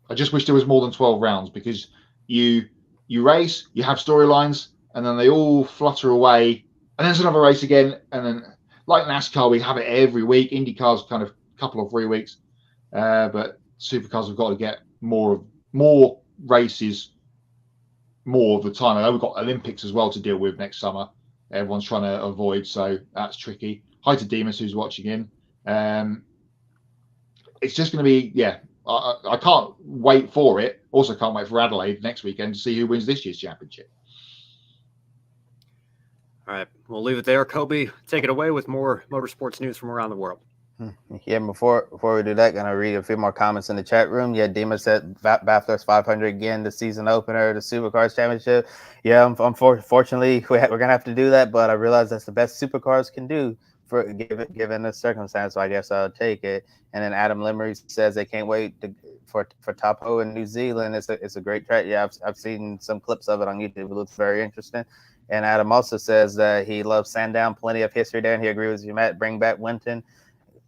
Speaker 3: I just wish there was more than 12 rounds, because you race, you have storylines, and then they all flutter away. And then there's another race again. And then, like NASCAR, we have it every week. IndyCar's kind of a couple or 3 weeks. But supercars have got to get more races more of the time. I know we've got Olympics as well to deal with next summer. Everyone's trying to avoid, so that's tricky. Hi to Demas, who's watching in. It's just going to be, I can't wait for it. Also can't wait for Adelaide next weekend to see who wins this year's championship.
Speaker 2: All right, we'll leave it there. Kobe, take it away with more motorsports news from around the world.
Speaker 1: Yeah, before we do that, gonna read a few more comments in the chat room. Yeah, Dima said Bathurst 500 again, the season opener, the Supercars Championship. Yeah, unfortunately, we're gonna have to do that, but I realize that's the best Supercars can do for given the circumstance. So I guess I'll take it. And then Adam Limmery says they can't wait for Taupo in New Zealand. It's a great track. Yeah, I've seen some clips of it on YouTube. It looks very interesting. And Adam also says that he loves Sandown, plenty of history there, and he agrees with you, Matt. Bring back Winton,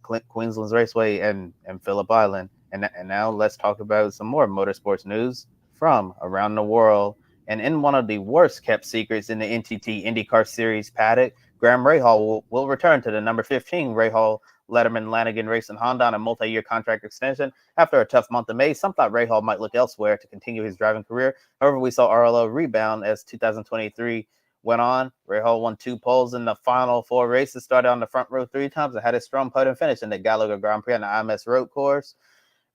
Speaker 1: Queensland's Raceway, and Phillip Island. And now let's talk about some more motorsports news from around the world. And in one of the worst kept secrets in the NTT IndyCar Series paddock, Graham Rahal will return to the number 15 Rahal Letterman Lanigan Racing Honda on a multi-year contract extension. After a tough month of May, some thought Rahal might look elsewhere to continue his driving career. However, we saw RLO rebound as 2023 went on. Rahal won 2 poles in the final 4 races, started on the front row 3 times, and had a strong podium finish in the Gallagher Grand Prix on the IMS road course.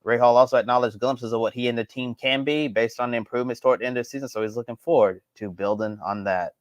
Speaker 1: Rahal also acknowledged glimpses of what he and the team can be based on the improvements toward the end of the season, so he's looking forward to building on that.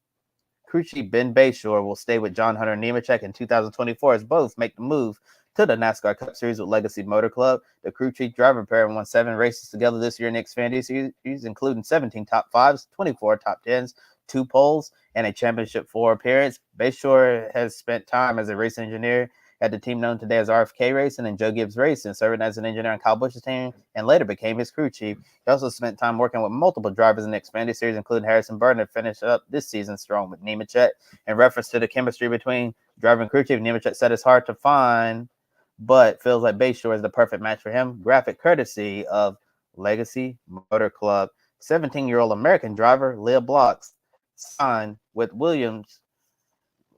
Speaker 1: Crew chief Ben Bayshore will stay with John Hunter Nemechek in 2024 as both make the move to the NASCAR Cup Series with Legacy Motor Club. The crew chief driver pair won 7 races together this year in the Xfinity Series, including 17 top 5s, 24 top 10s, 2 poles, and a championship 4 appearance. Bayshore has spent time as a race engineer at the team known today as RFK Racing and Joe Gibbs Racing, serving as an engineer on Kyle Busch's team, and later became his crew chief. He also spent time working with multiple drivers in the Xfinity Series, including Harrison Burton, and finished up this season strong with Nemechek. In reference to the chemistry between driver and crew chief, Nemechek said it's hard to find, but feels like Bayshore is the perfect match for him. Graphic courtesy of Legacy Motor Club. 17-year-old American driver Leah Block signed with Williams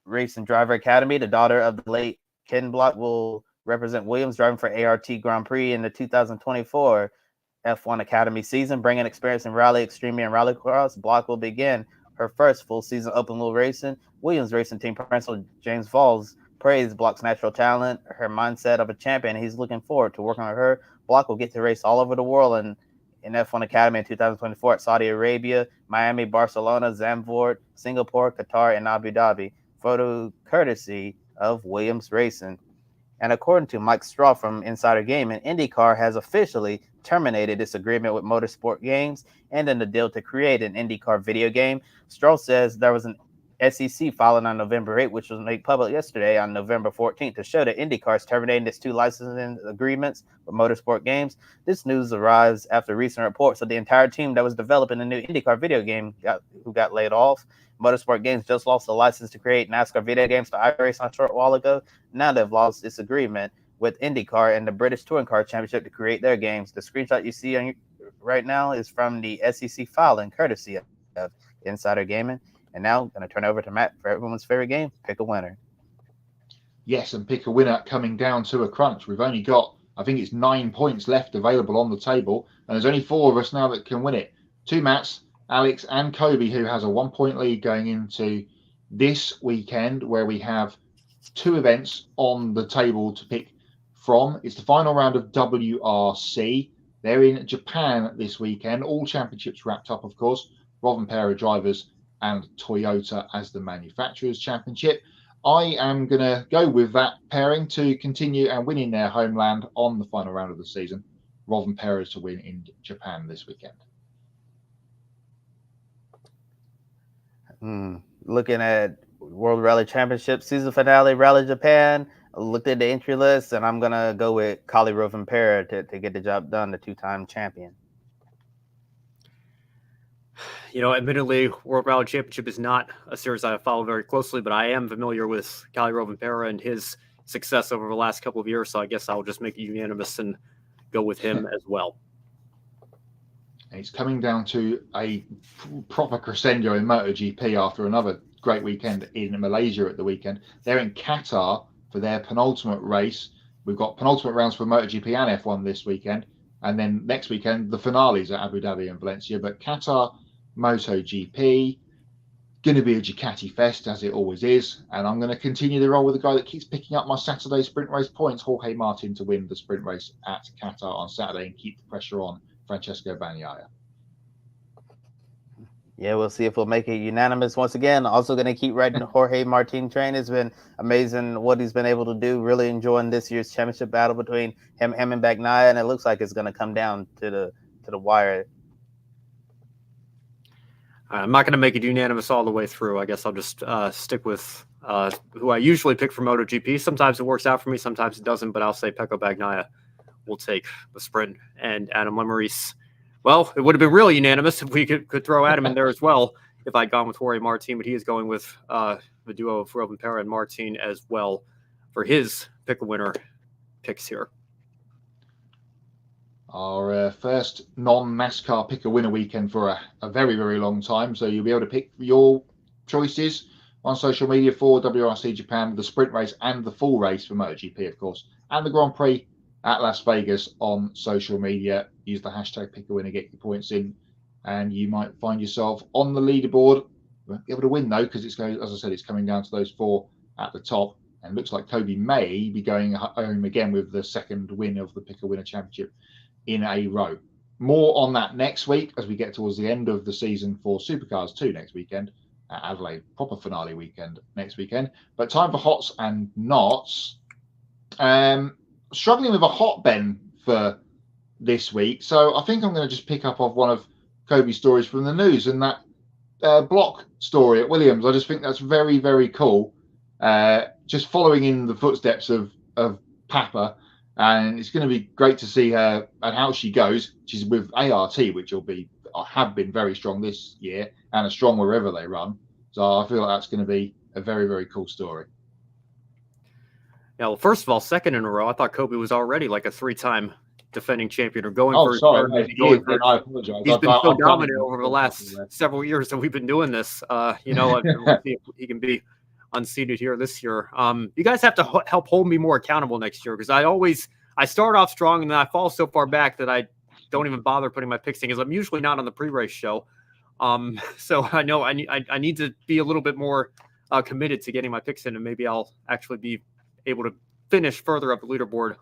Speaker 1: Racing Driver Academy. The daughter of the late Ken Block will represent Williams, driving for ART Grand Prix in the 2024 F1 Academy season, bringing experience in rally, extreme, and rallycross. Block will begin her first full season open wheel racing. Williams Racing Team Principal James Valls praised Block's natural talent, her mindset of a champion. He's looking forward to working with her. Block will get to race all over the world in F1 Academy in 2024 at Saudi Arabia, Miami, Barcelona, Zandvoort, Singapore, Qatar, and Abu Dhabi. Photo courtesy of Williams Racing. And according to Mike Straw from Insider Gaming, IndyCar has officially terminated its agreement with Motorsport Games and in the deal to create an IndyCar video game. Straw says there was an SEC filing on November 8th, which was made public yesterday on November 14th, to show that IndyCar is terminating its 2 licensing agreements with Motorsport Games. This news arrives after recent reports of the entire team that was developing the new IndyCar video game who got laid off. Motorsport Games just lost the license to create NASCAR video games to iRace a short while ago. Now they've lost this agreement with IndyCar and the British Touring Car Championship to create their games. The screenshot you see on right now is from the SEC filing, courtesy of Insider Gaming. And now I'm going to turn over to Matt for everyone's favorite game, Pick a Winner.
Speaker 3: Yes, and pick a winner coming down to a crunch. We've only got, I think it's 9 points left available on the table, and there's only 4 of us now that can win it. 2 Matts, Alex and Kobe, who has a 1-point lead going into this weekend, where we have 2 events on the table to pick from. It's the final round of WRC. They're in Japan this weekend. All championships wrapped up, of course. Rovanpera drivers and Toyota as the manufacturers championship. I am going to go with that pairing to continue and win in their homeland on the final round of the season. Rovanpera to win in Japan this weekend.
Speaker 1: Looking at World Rally Championship season finale, Rally Japan. I looked at the entry list, and I'm going to go with Kali Rovanpera to get the job done, the 2-time champion.
Speaker 2: Admittedly, World Rally Championship is not a series I follow very closely, but I am familiar with Calle Rovanpera and his success over the last couple of years. So I guess I'll just make it unanimous and go with him as well.
Speaker 3: It's coming down to a proper crescendo in MotoGP after another great weekend in Malaysia at the weekend. They're in Qatar for their penultimate race. We've got penultimate rounds for MotoGP and F1 this weekend. And then next weekend, the finales at Abu Dhabi and Valencia. But Qatar, MotoGP, going to be a Ducati fest, as it always is. And I'm going to continue the role with the guy that keeps picking up my Saturday sprint race points, Jorge Martin, to win the sprint race at Qatar on Saturday and keep the pressure on Francesco Bagnaia.
Speaker 1: Yeah, we'll see if we'll make it unanimous once again. Also going to keep riding Jorge Martin train. It's been amazing what he's been able to do. Really enjoying this year's championship battle between him and Bagnaia, and it looks like it's going to come down to the wire.
Speaker 2: I'm not going to make it unanimous all the way through. I guess I'll just stick with who I usually pick for MotoGP. Sometimes it works out for me, sometimes it doesn't, but I'll say Pecco Bagnaia will take the sprint, and Adam Lemarice. Well, it would have been really unanimous if we could throw Adam in there as well if I'd gone with Jorge Martin, but he is going with the duo of Rovanpera and Martin as well for his pick a winner picks here.
Speaker 3: Our first non-NASCAR pick a winner weekend for a very, very long time. So you'll be able to pick your choices on social media for WRC Japan, the sprint race and the full race for MotoGP, of course, and the Grand Prix at Las Vegas on social media. Use the hashtag pick a winner, get your points in, and you might find yourself on the leaderboard. You won't be able to win though, because it's going, as I said, it's coming down to those four at the top. And it looks like Kobe may be going home again with the second win of the Pick a Winner Championship in a row. More on that next week as we get towards the end of the season for Supercars 2 next weekend. Adelaide, proper finale weekend next weekend. But time for Hots and Nots. Struggling with a hot Ben for this week. So I think I'm going to just pick up off one of Kobe's stories from the news, and that block story at Williams. I just think that's very, very cool. Just following in the footsteps of Papa. And it's going to be great to see her and how she goes. She's with ART, which have been very strong this year and are strong wherever they run. So I feel like that's going to be a very, very cool story.
Speaker 2: Yeah, well, first of all, second in a row. I thought Kobe was already like a three-time defending champion or going for.
Speaker 3: Sorry, I apologize.
Speaker 2: He's been so dominant over the last several years that we've been doing this. We'll see if he can be unseated here this year. You guys have to help hold me more accountable next year, because I start off strong and then I fall so far back that I don't even bother putting my picks in, because I'm usually not on the pre-race show. So I know I need to be a little bit more committed to getting my picks in, and maybe I'll actually be able to finish further up the leaderboard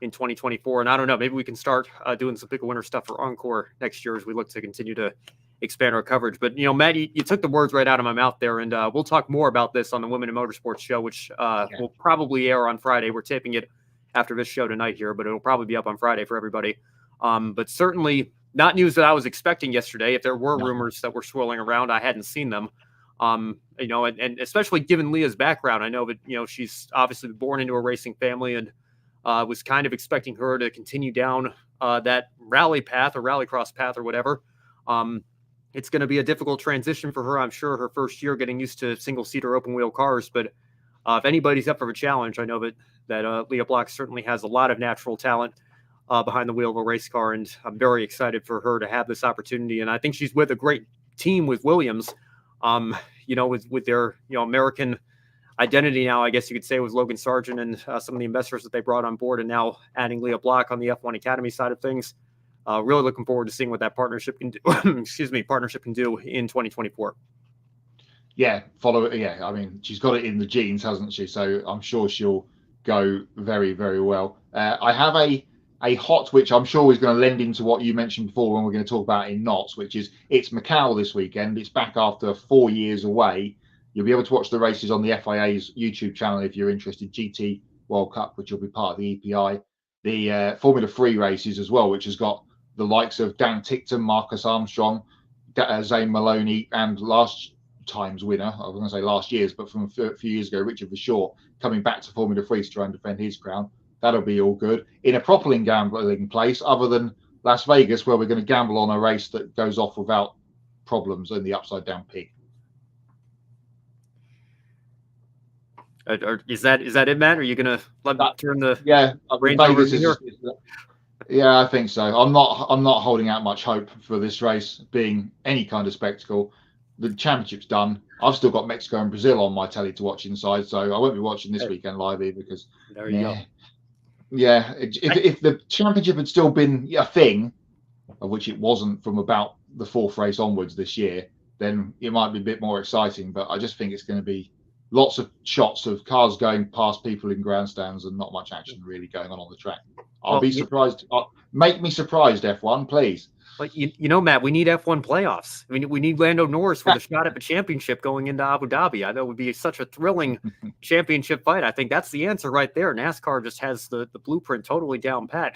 Speaker 2: in 2024. And I don't know, maybe we can start doing some pick a winner stuff for Encore next year as we look to continue to expand our coverage. But, Matt, you took the words right out of my mouth there, and we'll talk more about this on the Women in Motorsports show, which will probably air on Friday. We're taping it after this show tonight here, but it'll probably be up on Friday for everybody. But certainly not news that I was expecting yesterday. If there were rumors that were swirling around, I hadn't seen them. And especially given Leah's background, I know that, she's obviously born into a racing family, and was kind of expecting her to continue down that rally path or rallycross path or whatever. It's going to be a difficult transition for her, I'm sure, her first year getting used to single-seater open-wheel cars. But if anybody's up for a challenge, I know that Leah Block certainly has a lot of natural talent behind the wheel of a race car, and I'm very excited for her to have this opportunity. And I think she's with a great team with Williams, with their American identity now, I guess you could say, with Logan Sargent and some of the investors that they brought on board, and now adding Leah Block on the F1 Academy side of things. Really looking forward to seeing what that partnership can do. Partnership can do in 2024.
Speaker 3: Yeah, I mean, she's got it in the genes, hasn't she? So I'm sure she'll go very, very well. I have a hot, which I'm sure is going to lend into what you mentioned before when we're going to talk about in Knots, which is it's Macau this weekend. It's back after 4 years away. You'll be able to watch the races on the FIA's YouTube channel if you're interested. GT World Cup, which will be part of the EPI. The Formula 3 races as well, which has got the likes of Dan Tickton, Marcus Armstrong, Zane Maloney, and last time's winner, I was going to say last year's, but from a few years ago, Richard Verschoor, coming back to Formula 3 to try and defend his crown. That'll be all good. In a properly gambling place, other than Las Vegas, where we're going to gamble on a race that goes off without problems in the upside down pig.
Speaker 2: Is that it, Matt? Are you going to let me turn the reins over to here?
Speaker 3: Yeah, I think so. I'm not holding out much hope for this race being any kind of spectacle. The championship's done. I've still got Mexico and Brazil on my telly to watch inside, so I won't be watching this weekend live either because
Speaker 2: there you go.
Speaker 3: Yeah, if the championship had still been a thing, of which it wasn't from about the fourth race onwards this year, then it might be a bit more exciting. But I just think it's going to be lots of shots of cars going past people in grandstands and not much action really going on the track. I'll be surprised. Make me surprised, F1, please.
Speaker 2: But you know, Matt, we need F1 playoffs. I mean, we need Lando Norris with a shot at the championship going into Abu Dhabi. I know it would be such a thrilling championship fight. I think that's the answer right there. NASCAR just has the blueprint totally down pat.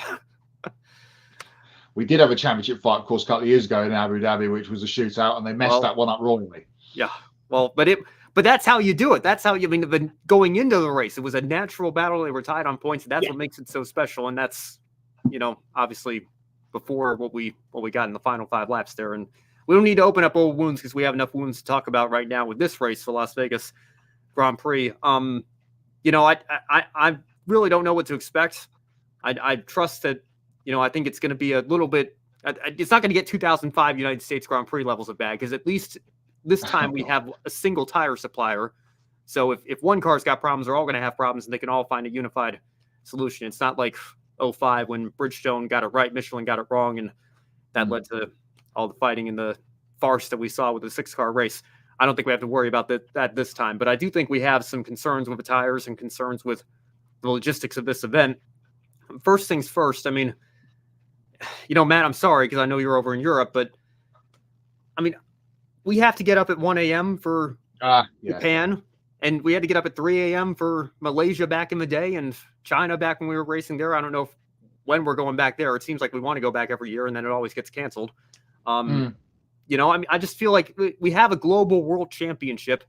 Speaker 3: We did have a championship fight, of course, a couple of years ago in Abu Dhabi, which was a shootout, and they messed that one up royally.
Speaker 2: Yeah, well, but that's how you do it. That's how you mean. Going into the race, it was a natural battle. They were tied on points, and that's what makes it so special. And that's, obviously before what we got in the final 5 laps there. And we don't need to open up old wounds because we have enough wounds to talk about right now with this race for Las Vegas Grand Prix. I really don't know what to expect. I trust that. I think it's going to be a little bit. It's not going to get 2005 United States Grand Prix levels of bad because at least this time we have a single tire supplier. So if one car's got problems, they're all going to have problems, and they can all find a unified solution. It's not like 05 when Bridgestone got it right, Michelin got it wrong, and that led to all the fighting and the farce that we saw with the 6-car race. I don't think we have to worry about that this time, but I do think we have some concerns with the tires and concerns with the logistics of this event. First things first, I mean, Matt, I'm sorry because I know you're over in Europe, but I mean, we have to get up at 1 a.m. for Japan, and we had to get up at 3 a.m. for Malaysia back in the day and China back when we were racing there. I don't know when we're going back there. It seems like we want to go back every year, and then it always gets canceled. I mean, I just feel like we have a global world championship.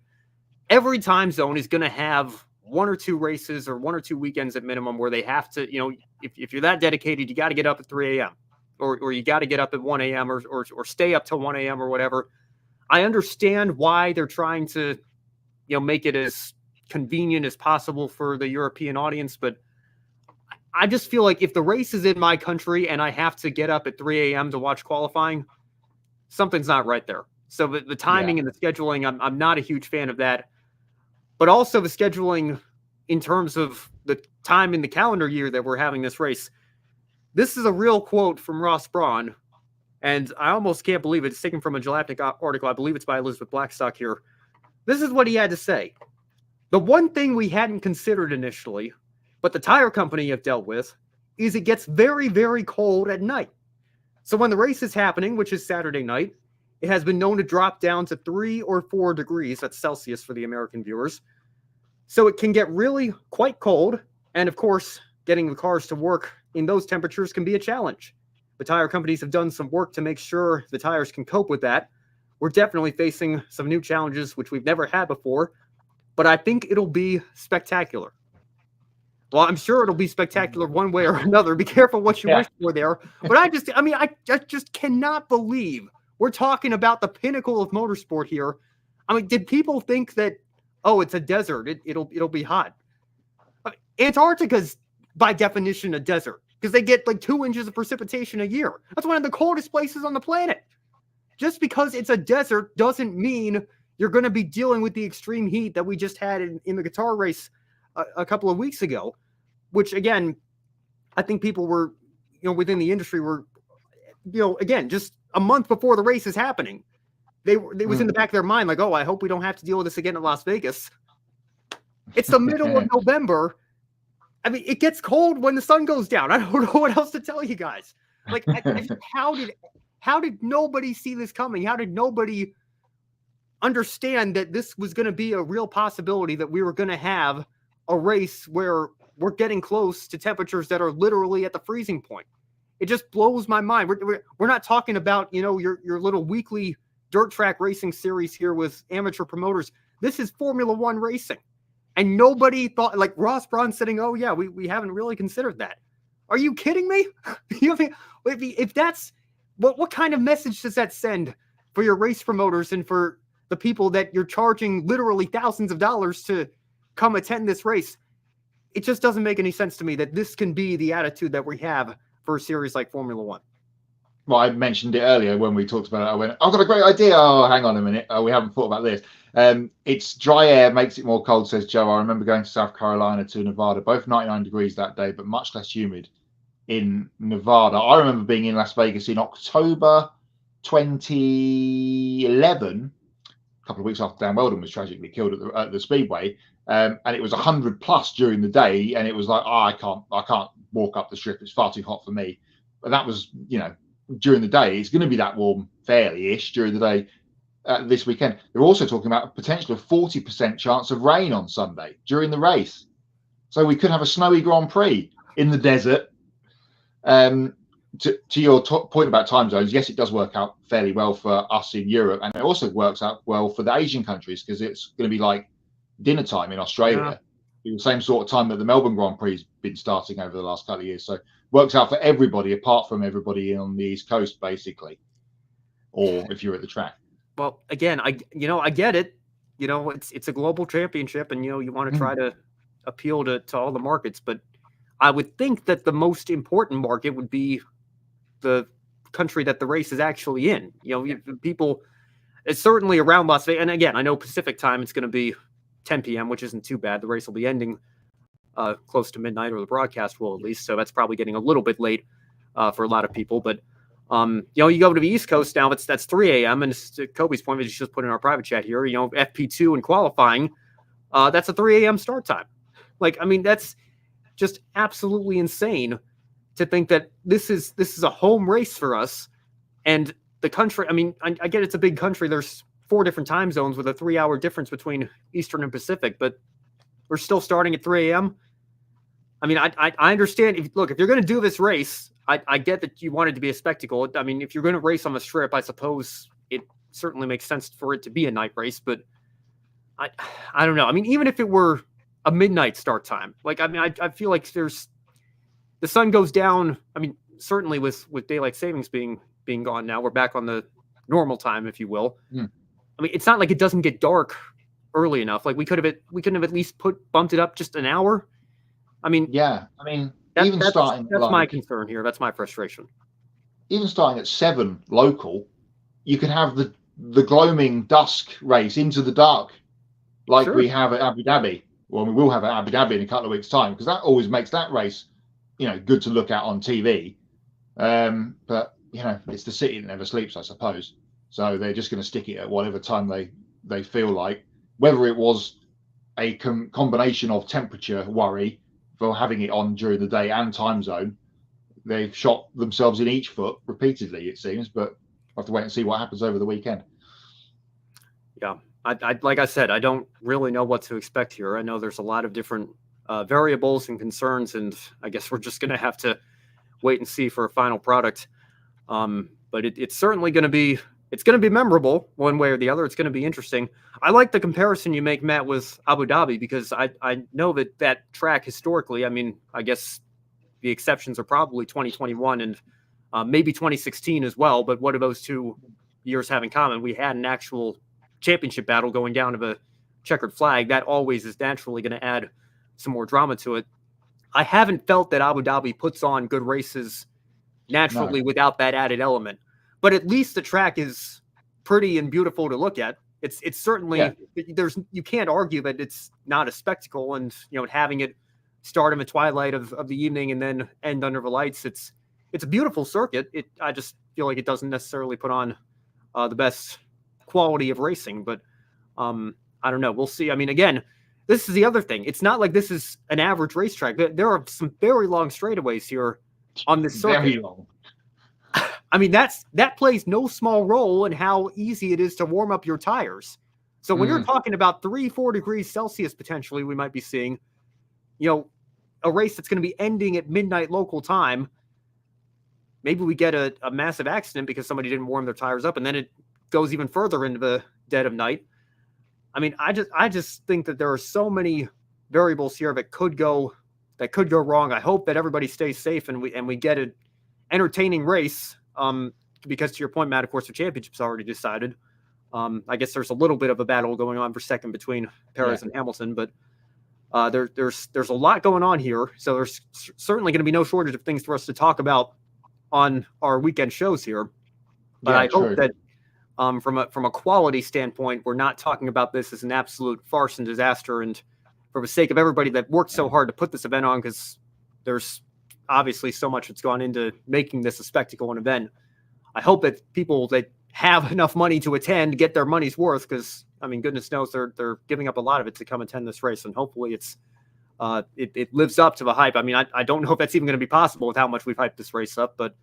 Speaker 2: Every time zone is going to have 1 or 2 races or 1 or 2 weekends at minimum where they have to, if you're that dedicated, you got to get up at 3 a.m. or you got to get up at 1 a.m. or stay up till 1 a.m. or whatever. I understand why they're trying to, make it as convenient as possible for the European audience. But I just feel like if the race is in my country and I have to get up at 3 a.m. to watch qualifying, something's not right there. So the timing and the scheduling, I'm not a huge fan of that. But also the scheduling in terms of the time in the calendar year that we're having this race. This is a real quote from Ross Brawn, and I almost can't believe it. It's taken from a Jalapnik article. I believe it's by Elizabeth Blackstock here. This is what he had to say. The one thing we hadn't considered initially, but the tire company have dealt with, is it gets very, very cold at night. So when the race is happening, which is Saturday night, it has been known to drop down to 3 or 4 degrees. That's Celsius for the American viewers. So it can get really quite cold. And of course, getting the cars to work in those temperatures can be a challenge. The tire companies have done some work to make sure the tires can cope with that. We're definitely facing some new challenges, which we've never had before. But I think it'll be spectacular. Well, I'm sure it'll be spectacular one way or another. Be careful what you wish for there. But I just cannot believe we're talking about the pinnacle of motorsport here. I mean, did people think that, it's a desert, it'll be hot? I mean, Antarctica's by definition a desert because they get like 2 inches of precipitation a year. That's one of the coldest places on the planet. Just because it's a desert doesn't mean you're going to be dealing with the extreme heat that we just had in the Qatar race a couple of weeks ago, which again, I think people were, within the industry were, again, just a month before the race is happening. They was in the back of their mind, like, I hope we don't have to deal with this again in Las Vegas. It's the middle of November. I mean, it gets cold when the sun goes down. I don't know what else to tell you guys. Like, how did nobody see this coming? How did nobody understand that this was going to be a real possibility, that we were going to have a race where we're getting close to temperatures that are literally at the freezing point? It just blows my mind. We're not talking about, your little weekly dirt track racing series here with amateur promoters. This is Formula One racing. And nobody thought, like Ross Brawn saying, we haven't really considered that. Are you kidding me? If that's, what kind of message does that send for your race promoters and for the people that you're charging literally thousands of dollars to come attend this race. It just doesn't make any sense to me that this can be the attitude that we have for a series like Formula One.
Speaker 3: Well, I mentioned it earlier when we talked about it. I went, I've got a great idea. Oh, hang on a minute. We haven't thought about this. It's dry air makes it more cold, says Joe. I remember going to South Carolina to Nevada, both 99 degrees that day, but much less humid in Nevada. I remember being in Las Vegas in October 2011, a couple of weeks after Dan Weldon was tragically killed at the Speedway. And it was 100 plus during the day. And it was like, I can't walk up the strip. It's far too hot for me. But that was, during the day. It's going to be that warm fairly-ish during the day this weekend. They're also talking about a potential of 40% chance of rain on Sunday during the race. So we could have a snowy Grand Prix in the desert. To your point about time zones, yes, it does work out fairly well for us in Europe. And it also works out well for the Asian countries because it's going to be like dinner time in Australia. Yeah. The same sort of time that the Melbourne Grand Prix has been starting over the last couple of years. So works out for everybody apart from everybody on the East Coast, basically, or if you're at the track.
Speaker 2: Well, again, I get it. It's a global championship, and you want to try to appeal to all the markets, but I would think that the most important market would be the country that the race is actually in. People, it's certainly around Las Vegas, and again, I know Pacific time it's going to be 10 p.m., which isn't too bad. The race will be ending close to midnight, or the broadcast will at least. So that's probably getting a little bit late for a lot of people. But, you go to the East Coast now, that's 3 a.m. And to Kobe's point, which he just put in our private chat here, FP2 and qualifying, that's a 3 a.m. start time. That's just absolutely insane to think that this is a home race for us. And the country, I get it's a big country. There's 4 different time zones with a 3-hour difference between Eastern and Pacific, but we're still starting at 3 a.m. I understand. If you're going to do this race, I get that you want it to be a spectacle. If you're going to race on the strip, I suppose it certainly makes sense for it to be a night race, but I don't know. Even if it were a midnight start time, I feel like the sun goes down. Certainly with daylight savings being gone now, we're back on the normal time, if you will. It's not like it doesn't get dark early enough. We couldn't have at least bumped it up just an hour.
Speaker 3: That's
Speaker 2: my concern here. That's my frustration.
Speaker 3: Even starting at 7 local, you could have the gloaming dusk race into the dark, like we have at Abu Dhabi. Well, we will have at Abu Dhabi in a couple of weeks' time, because that always makes that race, good to look at on TV. But it's the city that never sleeps, I suppose. So they're just going to stick it at whatever time they feel like. Whether it was a combination of temperature worry for having it on during the day and time zone, they've shot themselves in each foot repeatedly, it seems. But we'll have to wait and see what happens over the weekend.
Speaker 2: Yeah, I like I said, I don't really know what to expect here. I know there's a lot of different variables and concerns, and I guess we're just going to have to wait and see for a final product. But it's certainly going to be. It's going to be memorable one way or the other. It's going to be interesting. I like the comparison you make, Matt, with Abu Dhabi, because I know that track historically, I guess the exceptions are probably 2021 and maybe 2016 as well. But what do those 2 years have in common? We had an actual championship battle going down to the checkered flag. That always is naturally going to add some more drama to it. I haven't felt that Abu Dhabi puts on good races naturally without that added element. But at least the track is pretty and beautiful to look at. It's certainly you can't argue that it's not a spectacle, and having it start in the twilight of the evening and then end under the lights. It's a beautiful circuit. I just feel like it doesn't necessarily put on the best quality of racing, but I don't know. We'll see. Again, this is the other thing. It's not like this is an average racetrack. There are some very long straightaways here on this circuit.
Speaker 3: Very long.
Speaker 2: That plays no small role in how easy it is to warm up your tires. So when you're talking about 3-4 degrees Celsius, potentially we might be seeing, a race that's going to be ending at midnight local time. Maybe we get a massive accident because somebody didn't warm their tires up, and then it goes even further into the dead of night. I just think that there are so many variables here that could go wrong. I hope that everybody stays safe and we get an entertaining race. because to your point, Matt, of course, the championship's already decided. I guess there's a little bit of a battle going on for second between Perez and Hamilton, but there's a lot going on here. So there's certainly going to be no shortage of things for us to talk about on our weekend shows here. But I hope that from a quality standpoint, we're not talking about this as an absolute farce and disaster. And for the sake of everybody that worked so hard to put this event on, because there's obviously so much that's gone into making this a spectacle and event. I hope that people that have enough money to attend get their money's worth, because I mean, goodness knows they're giving up a lot of it to come attend this race, and hopefully it lives up to the hype. I mean, I don't know if that's even going to be possible with how much we've hyped this race up, but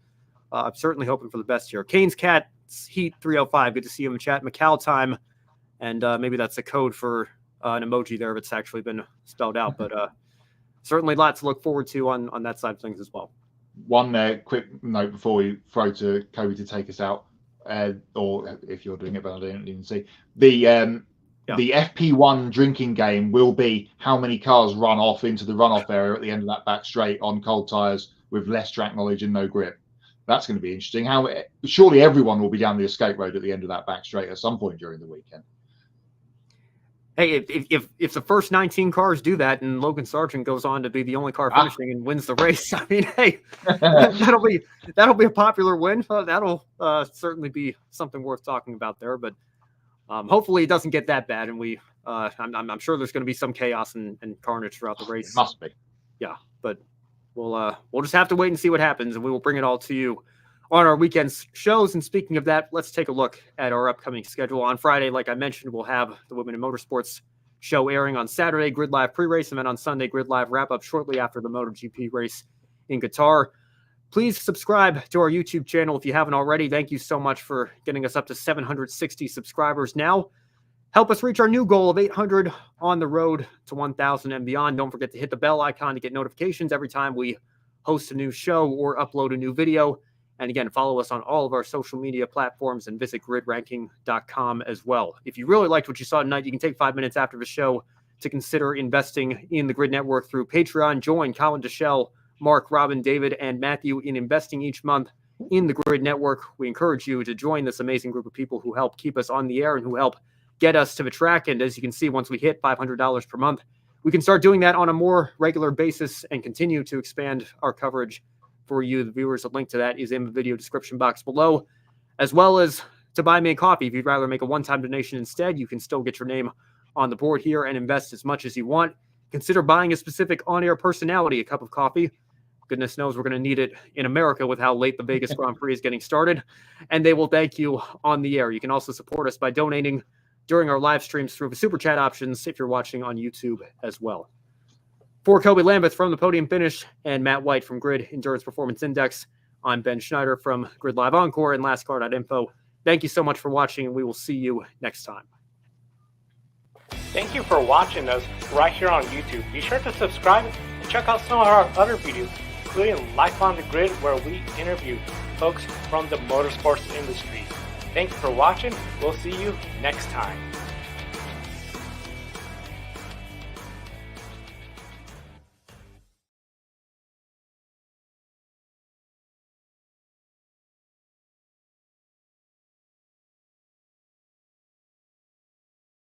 Speaker 2: I'm certainly hoping for the best here. Kane's Cat's Heat 305. Good to see you in chat. Macau time, and maybe that's a code for an emoji there if it's actually been spelled out, but certainly lots to look forward to on that side of things as well.
Speaker 3: One quick note before we throw to Kobe to take us out, or if you're doing it, but I didn't even see. The FP1 drinking game will be how many cars run off into the runoff area at the end of that back straight on cold tyres with less track knowledge and no grip. That's going to be interesting. Surely everyone will be down the escape road at the end of that back straight at some point during the weekend.
Speaker 2: Hey, if the first 19 cars do that and Logan Sargent goes on to be the only car finishing and wins the race, I mean, hey, that'll be a popular win. That'll certainly be something worth talking about there. But hopefully it doesn't get that bad, and I'm sure there's going to be some chaos and carnage throughout the race.
Speaker 3: It must be.
Speaker 2: Yeah, but we'll just have to wait and see what happens, and we will bring it all to you on our weekend shows. And speaking of that, let's take a look at our upcoming schedule. On Friday, like I mentioned, we'll have the Women in Motorsports show airing. On Saturday, Grid Live pre-race, and then on Sunday, Grid Live wrap-up shortly after the MotoGP race in Qatar. Please subscribe to our YouTube channel if you haven't already. Thank you so much for getting us up to 760 subscribers now. Help us reach our new goal of 800 on the road to 1,000 and beyond. Don't forget to hit the bell icon to get notifications every time we host a new show or upload a new video. And again, follow us on all of our social media platforms and visit gridranking.com as well. If you really liked what you saw tonight, you can take 5 minutes after the show to consider investing in the Grid Network through Patreon. Join Colin Deschelle, Mark, Robin, David, and Matthew in investing each month in the Grid Network. We encourage you to join this amazing group of people who help keep us on the air and who help get us to the track. And as you can see, once we hit $500 per month, we can start doing that on a more regular basis and continue to expand our coverage for you, the viewers. A link to that is in the video description box below, as well as to buy me a coffee. If you'd rather make a one-time donation instead, you can still get your name on the board here and invest as much as you want. Consider buying a specific on-air personality a cup of coffee. Goodness knows we're going to need it in America with how late the Vegas Grand Prix is getting started, and they will thank you on the air. You can also support us by donating during our live streams through the Super Chat options if you're watching on YouTube as well. For Kobe Lambeth from the Podium Finish and Matt White from Grid Endurance Performance Index, I'm Ben Schneider from Grid Live Encore and LastCar.info. Thank you so much for watching, and we will see you next time.
Speaker 4: Thank you for watching us right here on YouTube. Be sure to subscribe and check out some of our other videos, including Life on the Grid, where we interview folks from the motorsports industry. Thank you for watching. We'll see you next time.